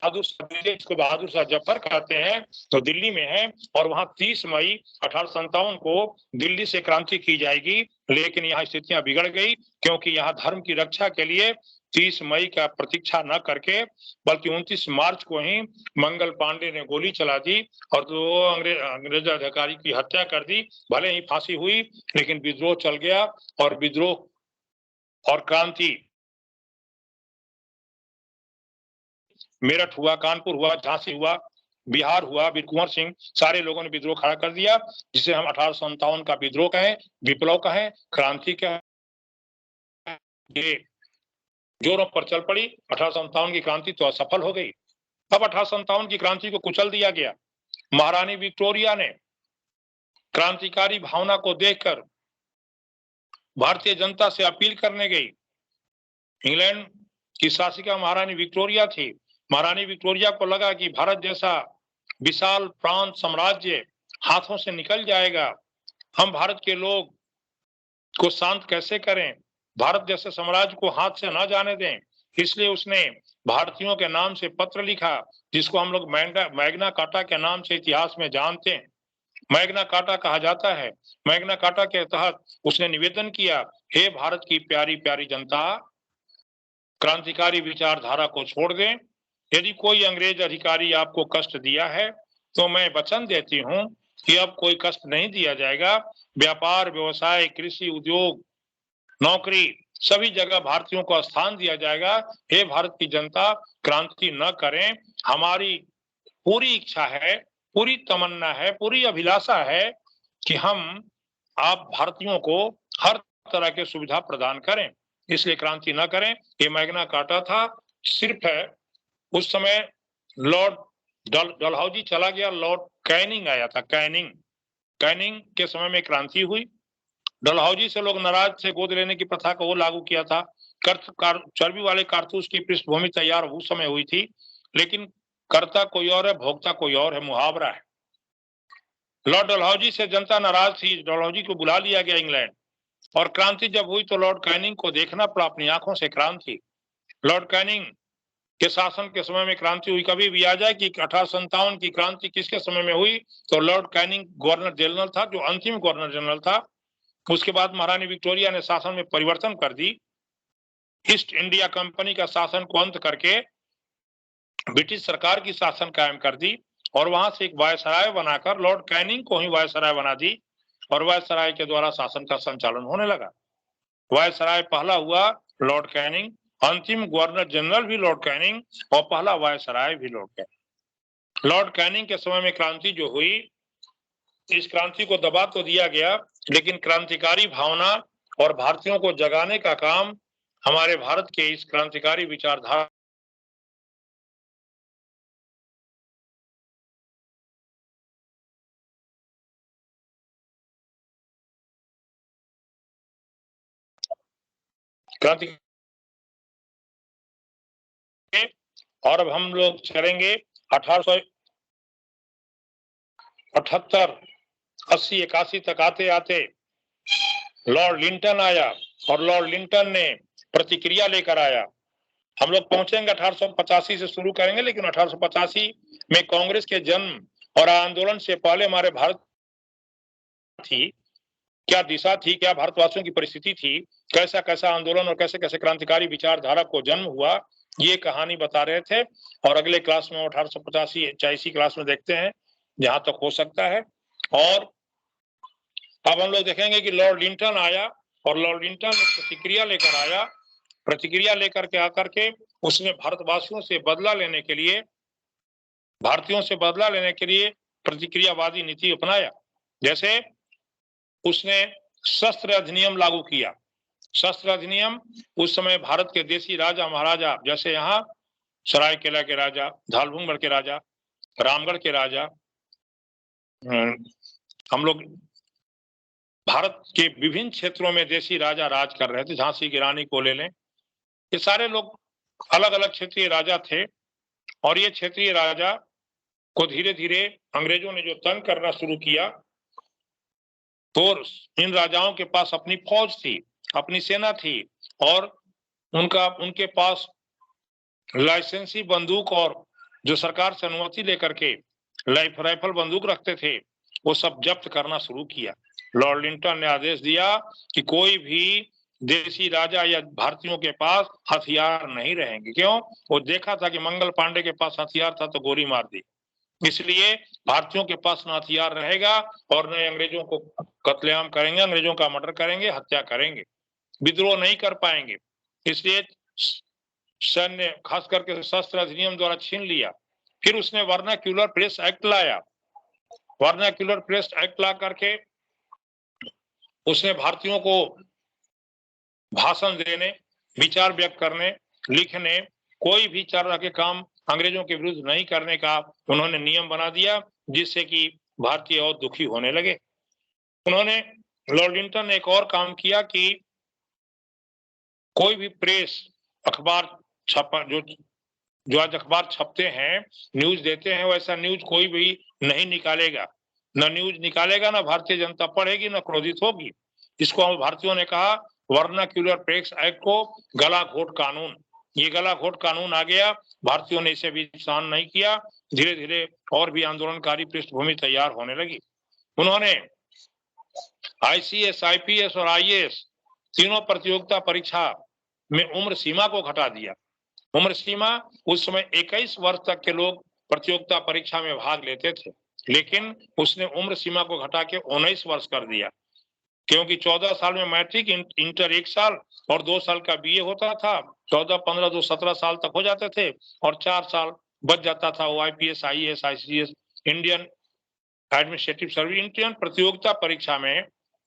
इसको बहादुर शाह जफर कहते हैं, तो दिल्ली में है और वहां 30 मई 1857 को दिल्ली से क्रांति की जाएगी। लेकिन यहाँ स्थितियां बिगड़ गई, क्योंकि यहाँ धर्म की रक्षा के लिए 30 मई का प्रतीक्षा न करके बल्कि 29 मार्च को ही मंगल पांडे ने गोली चला दी और दो अंग्रेज अधिकारी की हत्या कर दी। भले ही फांसी हुई, लेकिन विद्रोह चल गया और विद्रोह और क्रांति मेरठ हुआ, कानपुर हुआ, झांसी हुआ, बिहार हुआ, वीर कुंवर सिंह, सारे लोगों ने विद्रोह खड़ा कर दिया, जिसे हम 1857 का विद्रोह कहें, विप्लव कहें, क्रांति कहें। ये जोरों पर चल पड़ी। 1857 की क्रांति तो असफल हो गई। अब 1857 की क्रांति को कुचल दिया गया। महारानी विक्टोरिया ने क्रांतिकारी भावना को देखकर भारतीय जनता से अपील करने गई। इंग्लैंड की शासिका महारानी विक्टोरिया थी। महारानी विक्टोरिया को लगा कि भारत जैसा विशाल प्रांत साम्राज्य हाथों से निकल जाएगा, हम भारत के लोग को शांत कैसे करें, भारत जैसे साम्राज्य को हाथ से ना जाने दें। इसलिए उसने भारतीयों के नाम से पत्र लिखा, जिसको हम लोग मैग्ना कार्टा के नाम से इतिहास में जानते हैं। मैग्ना कार्टा कहा जाता है। मैग्ना कार्टा के तहत उसने निवेदन किया, हे भारत की प्यारी प्यारी जनता, क्रांतिकारी विचारधारा को छोड़ दें। यदि कोई अंग्रेज अधिकारी आपको कष्ट दिया है तो मैं वचन देती हूँ कि अब कोई कष्ट नहीं दिया जाएगा। व्यापार, व्यवसाय, कृषि, उद्योग, नौकरी, सभी जगह भारतीयों को स्थान दिया जाएगा। हे भारत की जनता, क्रांति न करें। हमारी पूरी इच्छा है, पूरी तमन्ना है, पूरी अभिलाषा है कि हम आप भारतीयों को हर तरह की सुविधा प्रदान करें, इसलिए क्रांति न करें। ये मैग्ना कार्टा था। सिर्फ है उस समय लॉर्ड डलहौजी चला गया, लॉर्ड कैनिंग आया था। कैनिंग के समय में क्रांति हुई। डलहौजी से लोग नाराज थे, गोद लेने की प्रथा को वो लागू किया था। चर्बी वाले कारतूस की पृष्ठभूमि तैयार उस समय हुई थी, लेकिन कर्ता कोई और है, भोक्ता कोई और है, मुहावरा है। लॉर्ड डलहौजी से जनता नाराज थी, डलहौजी को बुला लिया गया इंग्लैंड, और क्रांति जब हुई तो लॉर्ड कैनिंग को देखना पड़ा अपनी आंखों से क्रांति। लॉर्ड कैनिंग के शासन के समय में क्रांति हुई। कभी भी आ जाए कि 1857 की क्रांति किसके समय में हुई, तो लॉर्ड कैनिंग गवर्नर जनरल था, जो अंतिम गवर्नर जनरल था। उसके बाद महारानी विक्टोरिया ने शासन में परिवर्तन कर दी। ईस्ट इंडिया कंपनी का शासन को अंत करके ब्रिटिश सरकार की शासन कायम कर दी, और वहां से एक वायसराय बनाकर लॉर्ड कैनिंग को ही वायसराय बना दी, और वायसराय के द्वारा शासन का संचालन होने लगा। वायसराय पहला हुआ लॉर्ड कैनिंग, अंतिम गवर्नर जनरल भी लॉर्ड कैनिंग, और पहला वायसराय भी लॉर्ड कैनिंग। लॉर्ड कैनिंग के समय में क्रांति जो हुई, इस क्रांति को दबा तो दिया गया, लेकिन क्रांतिकारी भावना और भारतीयों को जगाने का काम हमारे भारत के इस क्रांतिकारी विचारधारा क्रांति। और अब हम लोग चलेंगे 1878, 80, 81 तक आते आते लॉर्ड लिंटन आया, और लॉर्ड लिंटन ने प्रतिक्रिया लेकर आया। हम लोग पहुंचेंगे 1885 से शुरू करेंगे, लेकिन 1885 में कांग्रेस के जन्म और आंदोलन से पहले हमारे भारत थी, क्या दिशा थी, क्या भारतवासियों की परिस्थिति थी, कैसा कैसा आंदोलन और कैसे कैसे क्रांतिकारी विचारधारा को जन्म हुआ, ये कहानी बता रहे थे। और अगले क्लास में 1885 क्लास में देखते हैं, जहां तक हो सकता है। और अब हम लोग देखेंगे कि लॉर्ड लिंटन आया, और लॉर्ड लिंटन प्रतिक्रिया लेकर आया। प्रतिक्रिया लेकर के आकर के उसने भारतवासियों से बदला लेने के लिए, भारतीयों से बदला लेने के लिए प्रतिक्रियावादी नीति अपनाया। जैसे उसने शस्त्र अधिनियम लागू किया। शस्त्र अधिनियम उस समय भारत के देशी राजा महाराजा, जैसे यहाँ सरायकेला के राजा, झालबुमगढ़ के राजा, रामगढ़ के राजा, हम लोग भारत के विभिन्न क्षेत्रों में देशी राजा राज कर रहे थे। झांसी की रानी को ले लें, ये सारे लोग अलग अलग क्षेत्रीय राजा थे, और ये क्षेत्रीय राजा को धीरे धीरे अंग्रेजों ने जो तंग करना शुरू किया, तो इन राजाओं के पास अपनी फौज थी, अपनी सेना थी और उनके पास लाइसेंसी बंदूक और जो सरकार से अनुमति लेकर के राइफल बंदूक रखते थे वो सब जब्त करना शुरू किया। लॉर्ड लिंटन ने आदेश दिया कि कोई भी देसी राजा या भारतीयों के पास हथियार नहीं रहेंगे। क्यों? वो देखा था कि मंगल पांडे के पास हथियार था तो गोली मार दी, इसलिए भारतीयों के पास न हथियार रहेगा और न अंग्रेजों को कत्लेआम करेंगे, अंग्रेजों का मर्डर करेंगे, हत्या करेंगे, विद्रोह नहीं कर पाएंगे। इसलिए सैन्य खास करके शस्त्र अधिनियम द्वारा छीन लिया। फिर उसने वर्नाक्यूलर प्रेस एक्ट लाया। वर्नाक्यूलर प्रेस एक्ट ला करके उसने भारतीयों को भाषण देने, विचार व्यक्त करने, लिखने, कोई भी तरह के काम अंग्रेजों के विरुद्ध नहीं करने का उन्होंने नियम बना दिया, जिससे कि भारतीय और दुखी होने लगे। उन्होंने लॉर्ड लिंटन ने एक और काम किया कि कोई भी प्रेस अखबार छपा जो आज अखबार छपते हैं, न्यूज देते हैं, वैसा न्यूज कोई भी नहीं निकालेगा। न न्यूज निकालेगा, ना भारतीय जनता पढ़ेगी, न क्रोधित होगी। इसको हम भारतीयों ने कहा वर्नाक्यूलर प्रेस एक्ट को गला घोट कानून। ये गला घोट कानून आ गया, भारतीयों ने इसे भी सहन नहीं किया। धीरे धीरे और भी आंदोलनकारी पृष्ठभूमि तैयार होने लगी। उन्होंने ICS, IPS और IAS तीनों प्रतियोगिता परीक्षा में उम्र सीमा को घटा दिया। उम्र सीमा उस समय 21 वर्ष तक के लोग प्रतियोगिता परीक्षा में भाग लेते थे, लेकिन उसने उम्र सीमा को घटा के 19 वर्ष कर दिया, क्योंकि 14 साल में मैट्रिक, इंटर 1 साल और 2 साल का BA होता था। 14, 15, 2, 17 साल तक हो जाते थे और 4 साल बच जाता था वो IPS, IAS, ICS, Indian administrative service. Indian प्रतियोगिता परीक्षा में,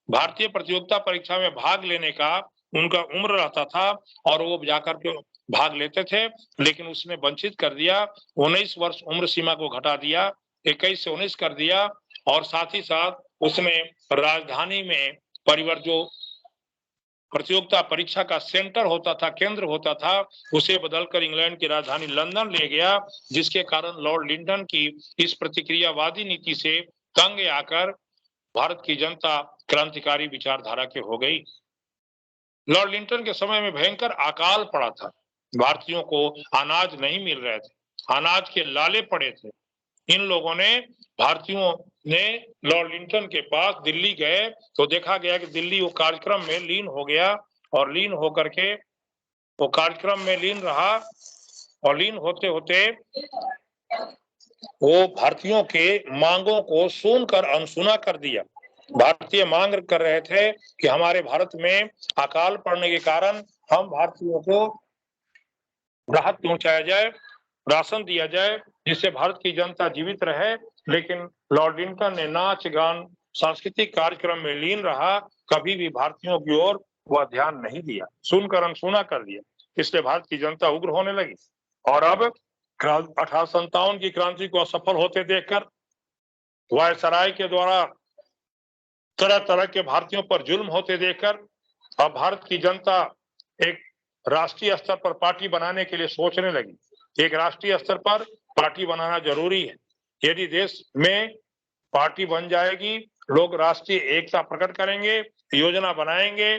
भारतीय प्रतियोगिता परीक्षा में भाग लेने का उनका उम्र रहता था और वो जाकर के भाग लेते थे, लेकिन उसने वंचित कर दिया। 19 वर्ष उम्र सीमा को घटा दिया, 21 से 19 कर दिया और साथ ही साथ उसने राजधानी में जो प्रतियोगिता परीक्षा का सेंटर होता था, केंद्र होता था, उसे बदलकर इंग्लैंड की राजधानी लंदन ले गया, जिसके कारण लॉर्ड लिंटन की इस प्रतिक्रियावादी नीति से तंग आकर भारत की जनता क्रांतिकारी विचारधारा के हो गई। लॉर्ड लिंटन के समय में भयंकर अकाल पड़ा था। भारतीयों को अनाज नहीं मिल रहे थे, अनाज के लाले पड़े थे। इन लोगों ने, भारतीयों ने लॉर्ड लिंटन के पास दिल्ली गए तो देखा गया कि दिल्ली वो कार्यक्रम में लीन हो गया और लीन होकर के वो कार्यक्रम में लीन रहा और लीन होते होते वो भारतीयों के मांगों को सुनकर अनसुना कर दिया। भारतीय मांग कर रहे थे कि हमारे भारत में अकाल पड़ने के कारण हम भारतीयों को राहत पहुंचाया जाए, राशन दिया जाए, जिससे भारत की जनता जीवित रहे। लेकिन लॉर्ड लिंटन ने नाच गान सांस्कृतिक कार्यक्रम में लीन रहा, कभी भी भारतीयों की ओर वह ध्यान नहीं दिया, सुनकर अनसुना कर दिया। इसलिए भारत की जनता उग्र होने लगी और अब 1857 की क्रांति को असफल होते देखकर, वायसराय के द्वारा तरह तरह के भारतीयों पर जुल्म होते देखकर अब भारत की जनता एक राष्ट्रीय स्तर पर पार्टी बनाने के लिए सोचने लगी। एक राष्ट्रीय स्तर पर पार्टी बनाना जरूरी है। यदि देश में पार्टी बन जाएगी, लोग राष्ट्रीय एकता प्रकट करेंगे, योजना बनाएंगे,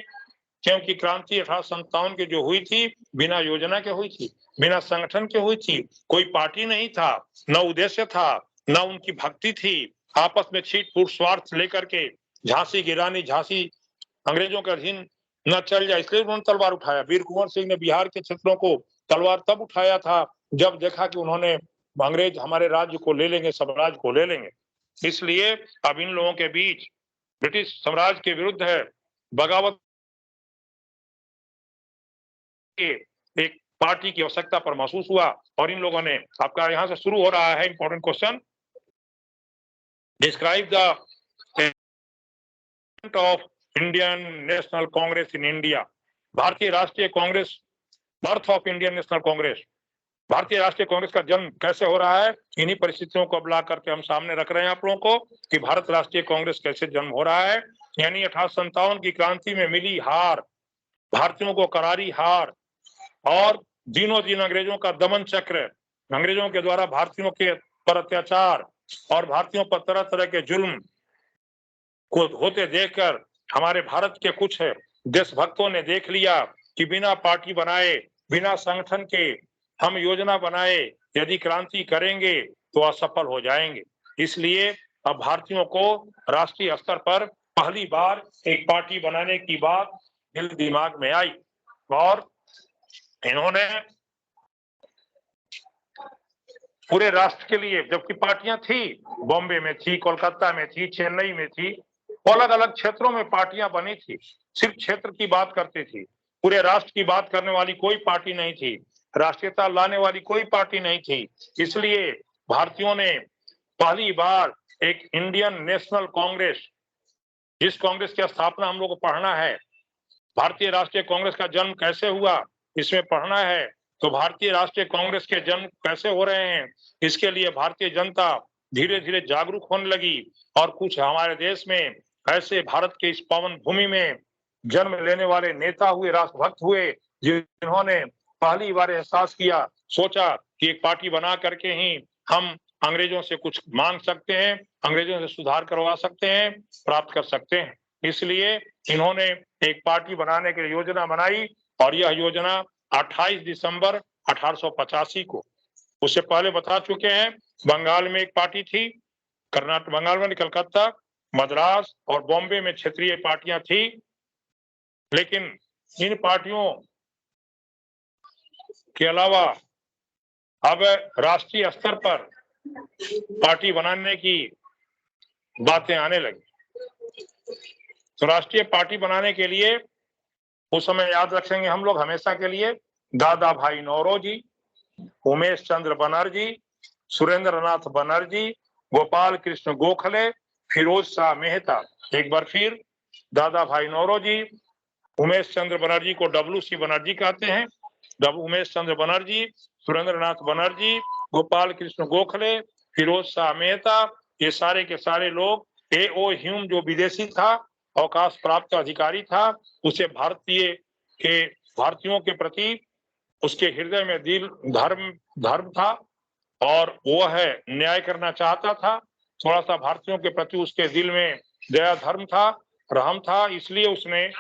क्योंकि क्रांति 1857 की जो हुई थी बिना योजना के हुई थी, बिना संगठन के हुई थी। कोई पार्टी नहीं था, न उद्देश्य था, न उनकी भक्ति थी। आपस में छीट फूट स्वार्थ लेकर के झांसी की रानी झांसी अंग्रेजों के अधीन न चल जाए, इसलिए उन्होंने तलवार उठाया। वीर कुंवर सिंह ने बिहार के क्षेत्रों को तलवार तब उठाया था जब देखा कि उन्होंने अंग्रेज हमारे राज्य को ले लेंगे, साम्राज्य को ले लेंगे। इसलिए अब इन लोगों के बीच ब्रिटिश साम्राज्य के विरुद्ध है बगावत के एक पार्टी की आवश्यकता पर महसूस हुआ और इन लोगों ने, आपका यहां से शुरू हो रहा है important question, describe the of Indian national Congress in India. भारतीय राष्ट्रीय Congress, birth of Indian national Congress, भारतीय राष्ट्रीय कांग्रेस का जन्म कैसे हो रहा है, इन्हीं परिस्थितियों को अब ला करके हम सामने रख रहे हैं आप लोगों को कि भारत राष्ट्रीय कांग्रेस कैसे जन्म हो रहा है। यानी 1857 की क्रांति में मिली हार, भारतीयों को करारी हार और दिनों दिन अंग्रेजों का दमन चक्र, अंग्रेजों के द्वारा भारतीयों के पर अत्याचार और भारतीयों पर तरह तरह के जुल्म को होते देखकर हमारे भारत के कुछ देशभक्तों ने देख लिया कि बिना पार्टी बनाए, बिना संगठन के हम योजना बनाए यदि क्रांति करेंगे तो असफल हो जाएंगे। इसलिए अब भारतीयों को राष्ट्रीय स्तर पर पहली बार एक पार्टी बनाने की बात दिल दिमाग में आई और इन्होंने पूरे राष्ट्र के लिए, जबकि पार्टियां थी, बॉम्बे में थी, कोलकाता में थी, चेन्नई में थी, अलग अलग क्षेत्रों में पार्टियां बनी थी, सिर्फ क्षेत्र की बात करती थी, पूरे राष्ट्र की बात करने वाली कोई पार्टी नहीं थी, राष्ट्रीयता लाने वाली कोई पार्टी नहीं थी। इसलिए भारतीयों ने पहली बार एक इंडियन नेशनल कांग्रेस, जिस कांग्रेस की स्थापना हम लोग को पढ़ना है, भारतीय राष्ट्रीय कांग्रेस का जन्म कैसे हुआ इसमें पढ़ना है, तो भारतीय राष्ट्रीय कांग्रेस के जन्म कैसे हो रहे हैं, इसके लिए भारतीय जनता धीरे धीरे जागरूक होने लगी और कुछ हमारे देश में ऐसे भारत के इस पावन भूमि में जन्म लेने वाले नेता हुए, राष्ट्रभक्त हुए, जिन्होंने पहली बार एहसास किया, सोचा कि एक पार्टी बना करके ही हम अंग्रेजों से कुछ मांग सकते हैं, अंग्रेजों से सुधार करवा सकते हैं, प्राप्त कर सकते हैं। इसलिए इन्होंने एक पार्टी बनाने की योजना बनाई और यह योजना 28 दिसंबर 1885 को, उससे पहले बता चुके हैं, बंगाल में एक पार्टी थी, कर्नाटक, बंगाल में कलकत्ता, मद्रास और बॉम्बे में क्षेत्रीय पार्टियां थी, लेकिन इन पार्टियों के अलावा अब राष्ट्रीय स्तर पर पार्टी बनाने की बातें आने लगी। तो राष्ट्रीय पार्टी बनाने के लिए उस समय याद रखेंगे हम लोग हमेशा के लिए, दादा भाई नौरोजी, उमेश चंद्र बनर्जी, सुरेंद्र नाथ बनर्जी, गोपाल कृष्ण गोखले, फिरोज शाह मेहता। एक बार फिर, दादा भाई नौरोजी, उमेश चंद्र बनर्जी को WC बनर्जी कहते हैं, उमेश चंद्र बनर्जी, सुरेंद्र नाथ बनर्जी, गोपाल कृष्ण गोखले, फिरोज शाह मेहता, ये सारे के सारे लोग, A.O. ह्यूम जो विदेशी था, अवकाश प्राप्त अधिकारी था, उसे भारतीयों के प्रति उसके हृदय में दिल धर्म था और वो है न्याय करना चाहता था, थोड़ा सा भारतीयों के प्रति उसके दिल में दया धर्म था, रहम था, इसलिए उसने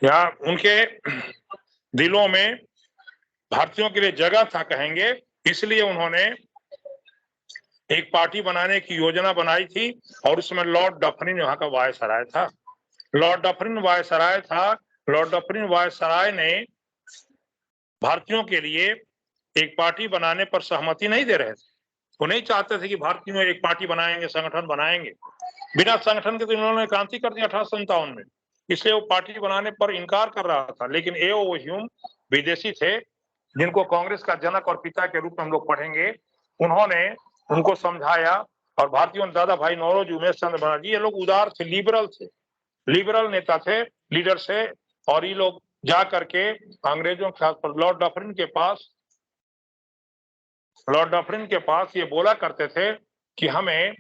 या उनके दिलों में भारतीयों के लिए जगह था कहेंगे, इसलिए उन्होंने एक पार्टी बनाने की योजना बनाई थी और उसमें लॉर्ड डफरिन यहाँ का वायसराय था। लॉर्ड डफरिन वायसराय था। लॉर्ड डफरिन वायसराय ने भारतीयों के लिए एक पार्टी बनाने पर सहमति नहीं दे रहे थे, वो नहीं चाहते थे कि भारतीयों एक पार्टी बनाएंगे, संगठन बनाएंगे। बिना संगठन के तो इन्होंने क्रांति कर दी 1857 में, इसलिए वो पार्टी बनाने पर इनकार कर रहा था। लेकिन A.O. ह्यूम विदेशी थे, जिनको कांग्रेस का जनक और पिता के रूप में हम लोग पढ़ेंगे, उन्होंने उनको समझाया और भारतीयों, दादा भाई नौरोजी, उमेश चंद्र बनर्जी, ये लोग उदार थे, लिबरल नेता थे, लीडर थे, और ये लोग जा करके अंग्रेजों के साथ लॉर्ड डफरिन के पास ये बोला करते थे कि हमें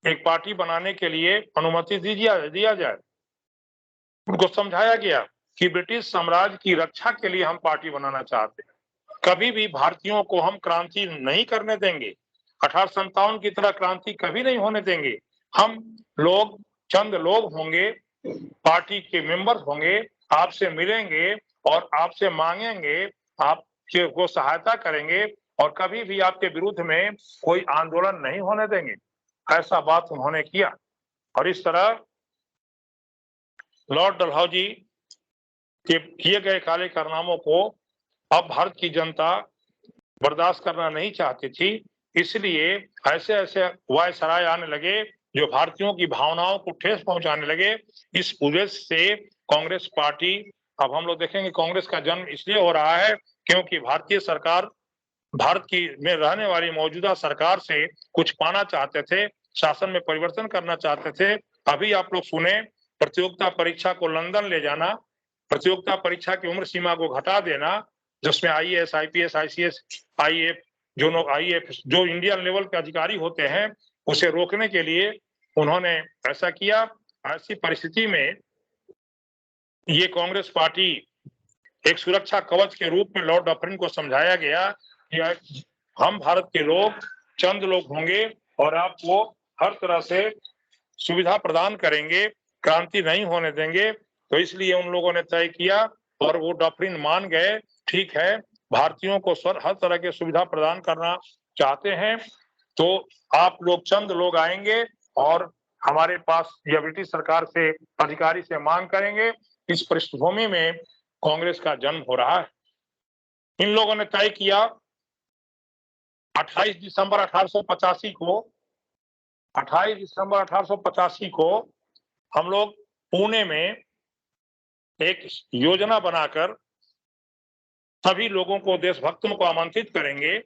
एक पार्टी बनाने के लिए अनुमति दिया जाए। उनको समझाया गया कि ब्रिटिश साम्राज्य की रक्षा के लिए हम पार्टी बनाना चाहते हैं, कभी भी भारतीयों को हम क्रांति नहीं करने देंगे, 1857 की तरह क्रांति कभी नहीं होने देंगे। हम लोग चंद लोग होंगे, पार्टी के मेंबर्स होंगे, आपसे मिलेंगे और आपसे मांगेंगे, आपके को सहायता करेंगे और कभी भी आपके विरुद्ध में कोई आंदोलन नहीं होने देंगे, ऐसा बात उन्होंने किया। और इस तरह लॉर्ड डलहौजी के किए गए काले कारनामों को अब भारत की जनता बर्दाश्त करना नहीं चाहती थी, इसलिए ऐसे ऐसे वायसराय आने लगे जो भारतीयों की भावनाओं को ठेस पहुंचाने लगे। इस उद्देश्य से कांग्रेस पार्टी, अब हम लोग देखेंगे कांग्रेस का जन्म इसलिए हो रहा है क्योंकि भारतीय सरकार भारत की में रहने वाली मौजूदा सरकार से कुछ पाना चाहते थे, शासन में परिवर्तन करना चाहते थे। अभी आप लोग सुने, प्रतियोगिता परीक्षा को लंदन ले जाना, प्रतियोगिता परीक्षा की उम्र सीमा को घटा देना, जिसमें IAS, IPS, ICS, IAF जो इंडियन लेवल के अधिकारी होते हैं, उसे रोकने के लिए उन्होंने ऐसा किया। ऐसी परिस्थिति में ये कांग्रेस पार्टी एक सुरक्षा कवच के रूप में लॉर्ड डफरिन को समझाया गया कि हम भारत के लोग चंद लोग होंगे और आपको हर तरह से सुविधा प्रदान करेंगे, क्रांति नहीं होने देंगे। तो इसलिए उन लोगों ने तय किया और वो डॉक्ट्रिन मान गए, ठीक है भारतीयों को हर तरह की सुविधा प्रदान करना चाहते हैं तो आप लोग चंद लोग आएंगे और हमारे पास या ब्रिटिश सरकार से अधिकारी से मांग करेंगे। इस पृष्ठभूमि में कांग्रेस का जन्म हो रहा है। इन लोगों ने तय किया 28 दिसंबर 1885 को 28 दिसंबर 1885 को हम लोग पुणे में एक योजना बनाकर सभी लोगों को, देशभक्तों को आमंत्रित करेंगे,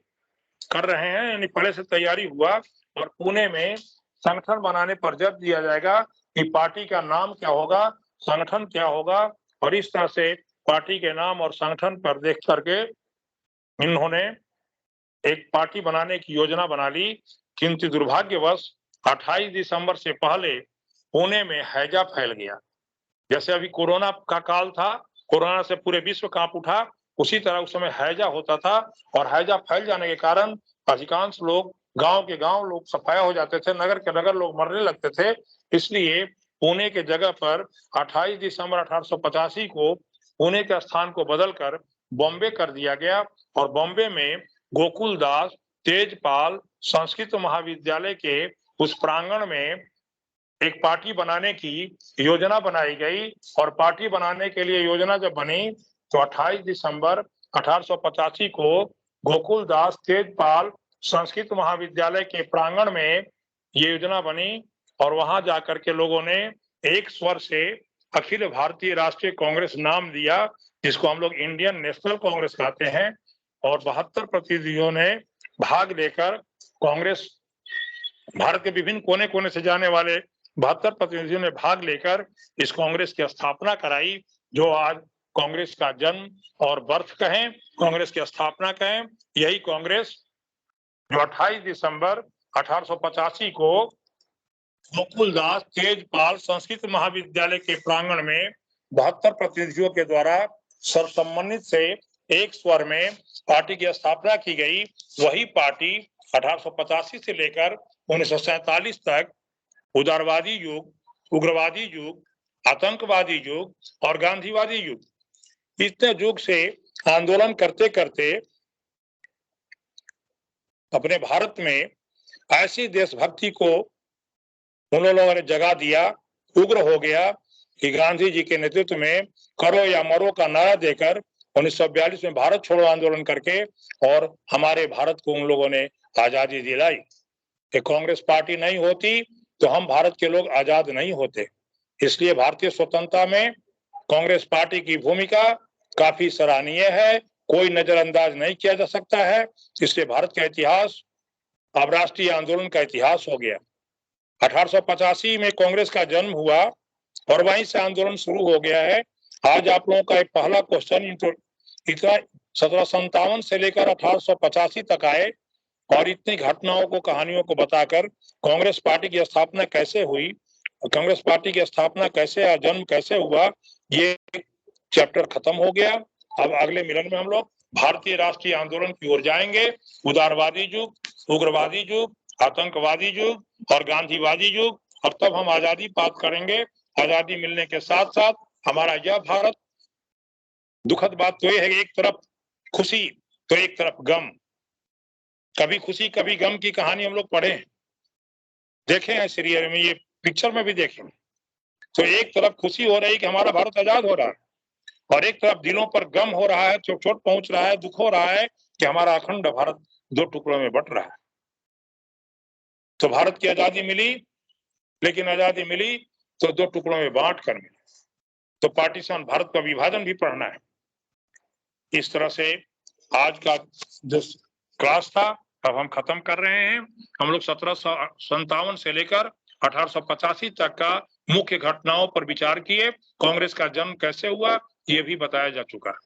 कर रहे हैं, यानी पहले से तैयारी हुआ और पुणे में संगठन बनाने पर जब दिया जाएगा कि पार्टी का नाम क्या होगा, संगठन क्या होगा, और इस तरह से पार्टी के नाम और संगठन पर देख करके इन्होंने एक पार्टी बनाने की योजना बना ली। किंतु दुर्भाग्यवश 28 दिसंबर से पहले पुणे में हैजा फैल गया। जैसे अभी कोरोना का काल था, कोरोना से पूरे विश्व कांप उठा, उसी तरह उस समय हैजा होता था और हैजा फैल जाने के कारण अधिकांश लोग, गांव के गांव लोग सफाया हो जाते थे, नगर के नगर लोग मरने लगते थे। इसलिए पुणे के जगह पर 28 दिसंबर 1885 को पुणे के स्थान को बदलकर बॉम्बे कर दिया गया और बॉम्बे में गोकुल दास तेजपाल संस्कृत महाविद्यालय के उस प्रांगण में एक पार्टी बनाने की योजना बनाई गई। और पार्टी बनाने के लिए योजना जब बनी तो 28 दिसंबर 1885 को गोकुल दास तेजपाल संस्कृत महाविद्यालय के प्रांगण में ये योजना बनी और वहां जाकर के लोगों ने एक स्वर से अखिल भारतीय राष्ट्रीय कांग्रेस नाम दिया, जिसको हम लोग इंडियन नेशनल कांग्रेस कहते हैं। और 72 प्रतिनिधियों ने भाग लेकर कांग्रेस, भारत के विभिन्न कोने कोने से जाने वाले 72 प्रतिनिधियों ने भाग लेकर इस कांग्रेस की स्थापना कराई, जो आज कांग्रेस का जन्म और बर्थ कहें, कांग्रेस की स्थापना कहें। यही कांग्रेस जो 28 दिसंबर 1885 को गोकुलदास तेजपाल संस्कृत महाविद्यालय के प्रांगण में 72 प्रतिनिधियों के द्वारा सर्वसम्मति से एक स्वर में पार्टी की स्थापना की गई। वही पार्टी 1885 से लेकर 1947 तक उदारवादी युग, उग्रवादी युग, आतंकवादी युग और गांधीवादी युग, इतने युग से आंदोलन करते करते अपने भारत में ऐसी देशभक्ति को उन लोगों ने जगा दिया, उग्र हो गया कि गांधी जी के नेतृत्व में करो या मरो का नारा देकर 1942 में भारत छोड़ो आंदोलन करके और हमारे भारत को उन लोगों ने आजादी दिलाई। कि कांग्रेस पार्टी नहीं होती तो हम भारत के लोग आजाद नहीं होते। इसलिए भारतीय स्वतंत्रता में कांग्रेस पार्टी की भूमिका काफी सराहनीय है, कोई नजरअंदाज नहीं किया जा सकता है। इसलिए भारत का इतिहास अब राष्ट्रीय आंदोलन का इतिहास हो गया। 1885 में कांग्रेस का जन्म हुआ और वहीं से आंदोलन शुरू हो गया है। आज आप लोगों का एक पहला क्वेश्चन इतना 1757 से लेकर 1885 तक आए और इतनी घटनाओं को, कहानियों को बताकर कांग्रेस पार्टी की स्थापना कैसे हुई, कांग्रेस पार्टी की स्थापना कैसे, जन्म कैसे हुआ, ये चैप्टर खत्म हो गया। अब अगले मिलन में हम लोग भारतीय राष्ट्रीय आंदोलन की ओर जाएंगे। उदारवादी युग, उग्रवादी युग, आतंकवादी युग और गांधीवादी युग, और तब हम आजादी प्राप्त करेंगे। आजादी मिलने के साथ साथ हमारा यह भारत, दुखद बात तो यह है, एक तरफ खुशी तो एक तरफ गम, कभी खुशी कभी गम की कहानी हम लोग पढ़े, देखे हैं सीरियल में, ये पिक्चर में भी देखे। तो एक तरफ खुशी हो रही कि हमारा भारत आजाद हो रहा है और एक तरफ दिलों पर गम हो रहा है, चोट पहुंच रहा है, दुख हो रहा है कि हमारा अखंड भारत दो टुकड़ों में बट रहा है। तो भारत की आजादी मिली, लेकिन आजादी मिली तो दो टुकड़ों में बांट कर मिली। तो पार्टीशन, भारत का विभाजन भी पढ़ना है। इस तरह से आज का जो क्लास था अब हम खत्म कर रहे हैं। हम लोग 1757 से लेकर 1885 तक का मुख्य घटनाओं पर विचार किए। कांग्रेस का जन्म कैसे हुआ ये भी बताया जा चुका है।